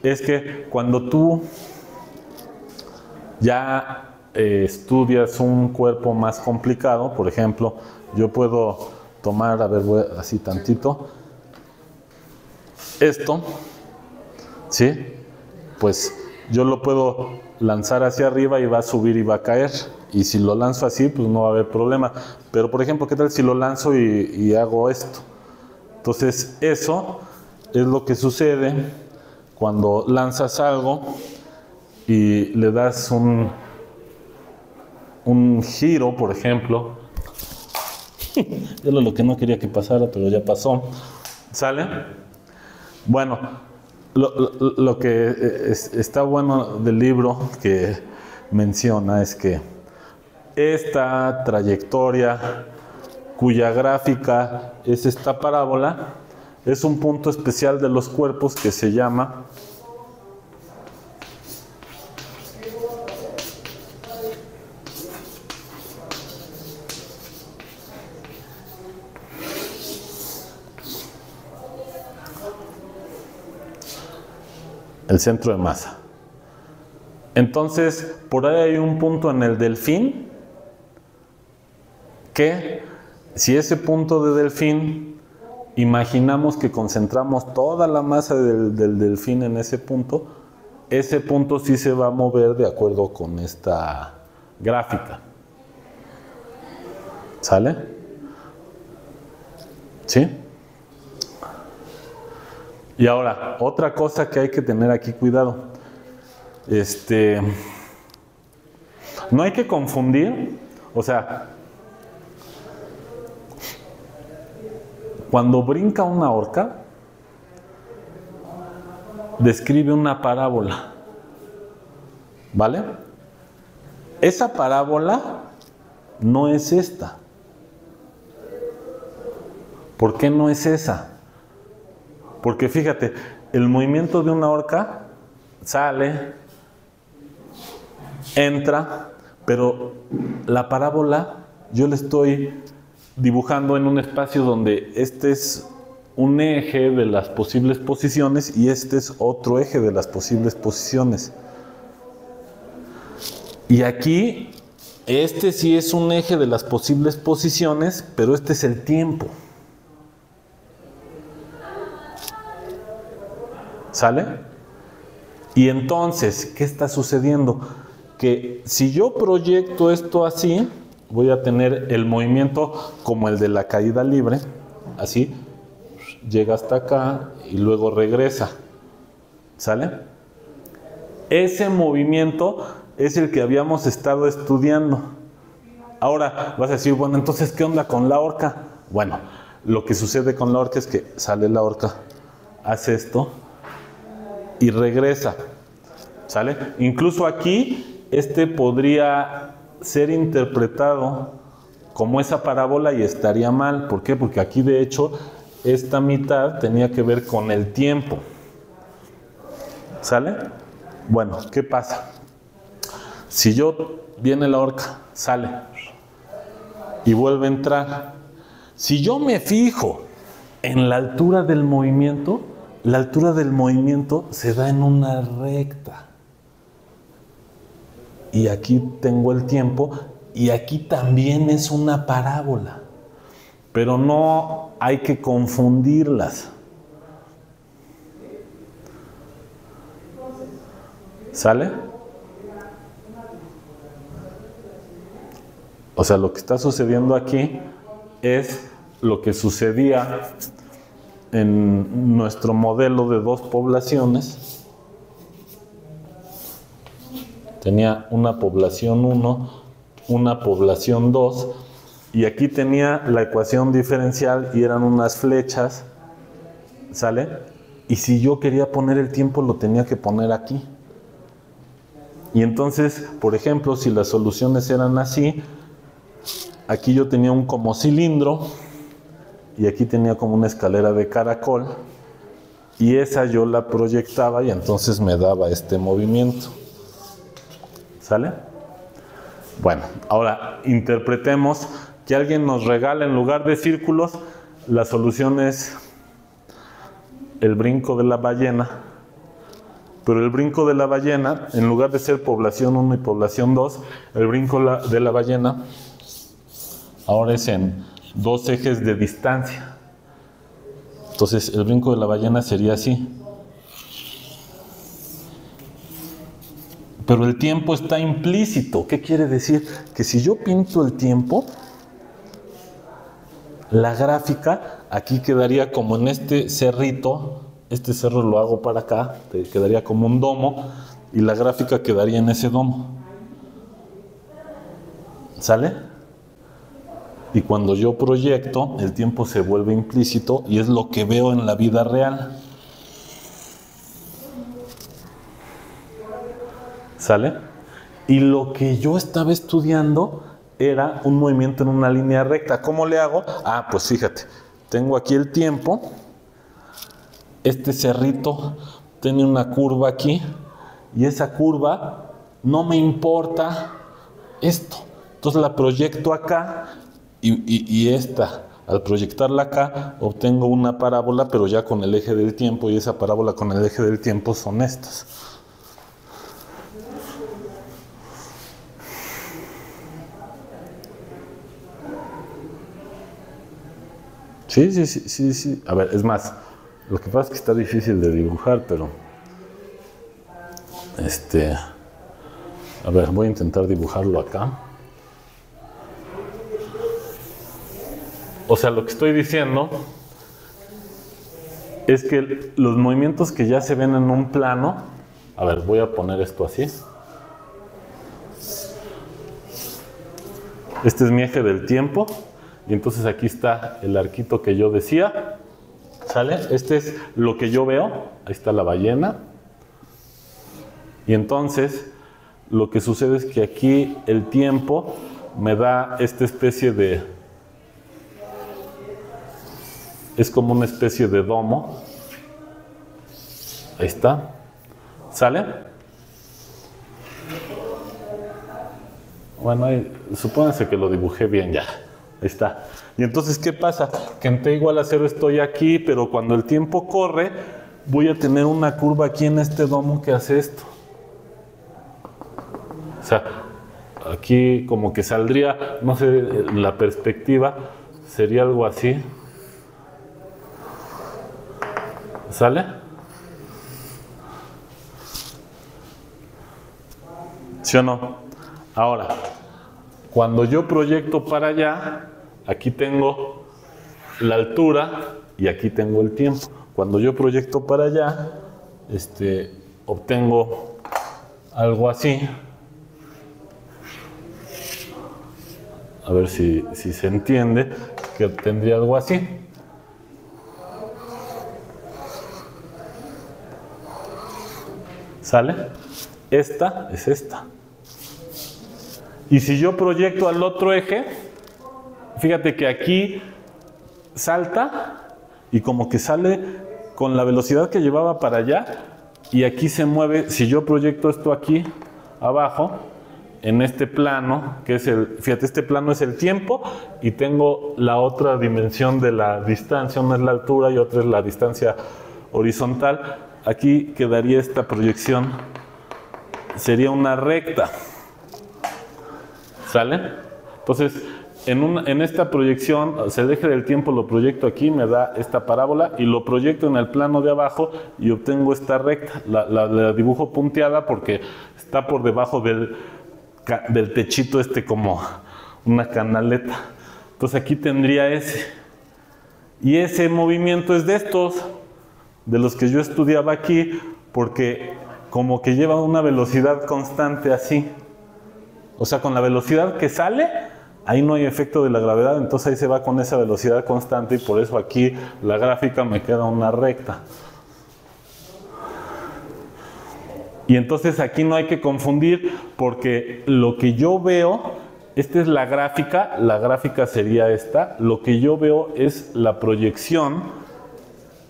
es que cuando tú ya estudias un cuerpo más complicado, por ejemplo, yo puedo tomar, a ver, voy así tantito, esto, ¿sí? Pues yo lo puedo lanzar hacia arriba y va a subir y va a caer, y si lo lanzo así, pues no va a haber problema. Pero por ejemplo, ¿qué tal si lo lanzo y hago esto? Entonces eso es lo que sucede cuando lanzas algo y le das un giro, por ejemplo, Era lo que no quería que pasara, pero ya pasó. ¿Sale? Bueno, lo que está bueno del libro que menciona es que esta trayectoria, cuya gráfica es esta parábola, es un punto especial de los cuerpos que se llama el centro de masa. Entonces, por ahí hay un punto en el delfín que, si ese punto de delfín, imaginamos que concentramos toda la masa del delfín en ese punto sí se va a mover de acuerdo con esta gráfica. ¿Sale? ¿Sí? Y ahora, otra cosa que hay que tener aquí cuidado. No hay que confundir, o sea, cuando brinca una orca, describe una parábola, ¿vale? Esa parábola no es esta. ¿Por qué no es esa? Porque fíjate, el movimiento de una orca sale, entra, pero la parábola yo le estoy dibujando en un espacio donde este es un eje de las posibles posiciones y este es otro eje de las posibles posiciones. Y aquí, este sí es un eje de las posibles posiciones, pero este es el tiempo. ¿Sale? Y entonces, ¿qué está sucediendo? Que si yo proyecto esto así, voy a tener el movimiento como el de la caída libre, así, llega hasta acá y luego regresa. ¿Sale? Ese movimiento es el que habíamos estado estudiando. Ahora vas a decir, bueno, entonces, ¿qué onda con la orca? Bueno, lo que sucede con la orca es que sale la orca, hace esto y regresa. ¿Sale? Incluso aquí, podría ser interpretado como esa parábola y estaría mal. ¿Por qué? Porque aquí, de hecho, esta mitad tenía que ver con el tiempo. ¿Sale? Bueno, ¿qué pasa? Si viene la orca, sale y vuelve a entrar. Si yo me fijo en la altura del movimiento, la altura del movimiento se da en una recta. Y aquí tengo el tiempo y aquí también es una parábola. Pero no hay que confundirlas. ¿Sale? O sea, lo que está sucediendo aquí es lo que sucedía en nuestro modelo de dos poblaciones. Tenía una población 1, una población 2, y aquí tenía la ecuación diferencial y eran unas flechas, ¿sale? Y si yo quería poner el tiempo, lo tenía que poner aquí. Y entonces, por ejemplo, si las soluciones eran así, aquí yo tenía un como cilindro, y aquí tenía como una escalera de caracol, y esa yo la proyectaba y entonces me daba este movimiento. ¿Sale? Bueno, ahora interpretemos que alguien nos regala en lugar de círculos, la solución es el brinco de la ballena, pero el brinco de la ballena, en lugar de ser población 1 y población 2, el brinco de la ballena ahora es en dos ejes de distancia. Entonces el brinco de la ballena sería así. Pero el tiempo está implícito. ¿Qué quiere decir? Que si yo pinto el tiempo, la gráfica aquí quedaría como en este cerrito. Este cerro lo hago para acá, quedaría como un domo, y la gráfica quedaría en ese domo. ¿Sale? Y cuando yo proyecto, el tiempo se vuelve implícito y es lo que veo en la vida real. ¿Sale? Y lo que yo estaba estudiando era un movimiento en una línea recta. ¿Cómo le hago? Ah, pues fíjate, tengo aquí el tiempo. Este cerrito tiene una curva aquí y esa curva no me importa esto. Entonces la proyecto acá y esta, al proyectarla acá, obtengo una parábola, pero ya con el eje del tiempo, y esa parábola con el eje del tiempo son estas. Sí. A ver, es más, lo que pasa es que está difícil de dibujar, pero a ver, voy a intentar dibujarlo acá. O sea, lo que estoy diciendo es que los movimientos que ya se ven en un plano, a ver, voy a poner esto así. Este es mi eje del tiempo. Y entonces aquí está el arquito que yo decía, ¿sale? Este es lo que yo veo, ahí está la ballena. Y entonces lo que sucede es que aquí el tiempo me da esta especie de... Es como una especie de domo. Ahí está, ¿sale? Bueno, supónganse que lo dibujé bien ya. Ahí está. Y entonces, ¿qué pasa? Que en t igual a 0 estoy aquí, pero cuando el tiempo corre, voy a tener una curva aquí en este domo que hace esto. O sea, aquí como que saldría, no sé, la perspectiva sería algo así. ¿Sale? ¿Sí o no? Ahora, cuando yo proyecto para allá, aquí tengo la altura y aquí tengo el tiempo. Cuando yo proyecto para allá, obtengo algo así. A ver si se entiende, que obtendría algo así. ¿Sale? Esta es esta. Y si yo proyecto al otro eje, fíjate que aquí salta y como que sale con la velocidad que llevaba para allá y aquí se mueve. Si yo proyecto esto aquí abajo, en este plano, que es fíjate, este plano es el tiempo y tengo la otra dimensión de la distancia, una es la altura y otra es la distancia horizontal. Aquí quedaría esta proyección, sería una recta. ¿Sale? Entonces, en esta proyección, el eje del tiempo lo proyecto aquí, me da esta parábola y lo proyecto en el plano de abajo y obtengo esta recta. La dibujo punteada porque está por debajo del techito como una canaleta. Entonces aquí tendría ese. Y ese movimiento es de estos, de los que yo estudiaba aquí, porque como que lleva una velocidad constante así. O sea, con la velocidad que sale, ahí no hay efecto de la gravedad, entonces ahí se va con esa velocidad constante y por eso aquí la gráfica me queda una recta. Y entonces aquí no hay que confundir porque lo que yo veo, esta es la gráfica sería esta, lo que yo veo es la proyección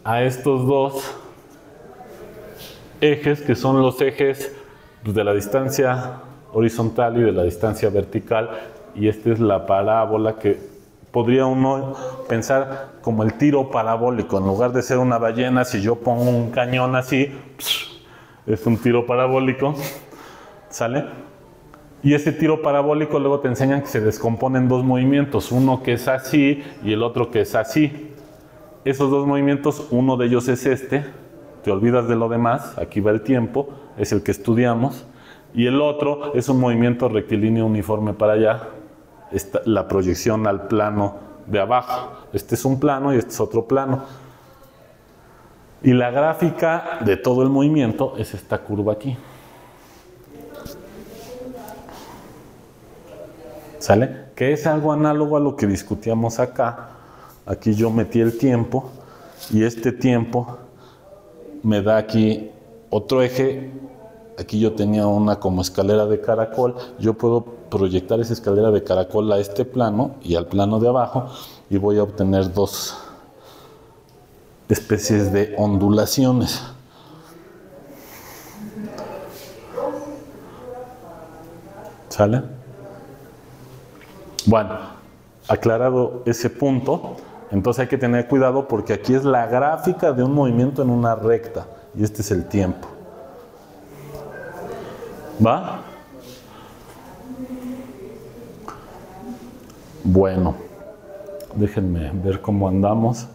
a estos dos ejes que son los ejes de la distancia horizontal y de la distancia vertical, y esta es la parábola que podría uno pensar como el tiro parabólico. En lugar de ser una ballena, si yo pongo un cañón así, es un tiro parabólico, ¿sale? Y ese tiro parabólico luego te enseñan que se descompone en dos movimientos, uno que es así y el otro que es así. Esos dos movimientos, uno de ellos es te olvidas de lo demás, aquí va el tiempo, es el que estudiamos. Y el otro es un movimiento rectilíneo uniforme para allá, la proyección al plano de abajo. Este es un plano y este es otro plano. Y la gráfica de todo el movimiento es esta curva aquí. ¿Sale? que es algo análogo a lo que discutíamos acá. Aquí yo metí el tiempo y este tiempo me da aquí otro eje. Aquí yo tenía una como escalera de caracol. Yo puedo proyectar esa escalera de caracol a este plano y al plano de abajo y voy a obtener dos especies de ondulaciones. ¿Sale? Bueno, aclarado ese punto, entonces hay que tener cuidado porque aquí es la gráfica de un movimiento en una recta y este es el tiempo. ¿Va? Bueno, déjenme ver cómo andamos.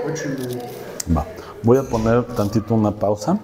8:30. Va. Voy a poner tantito una pausa.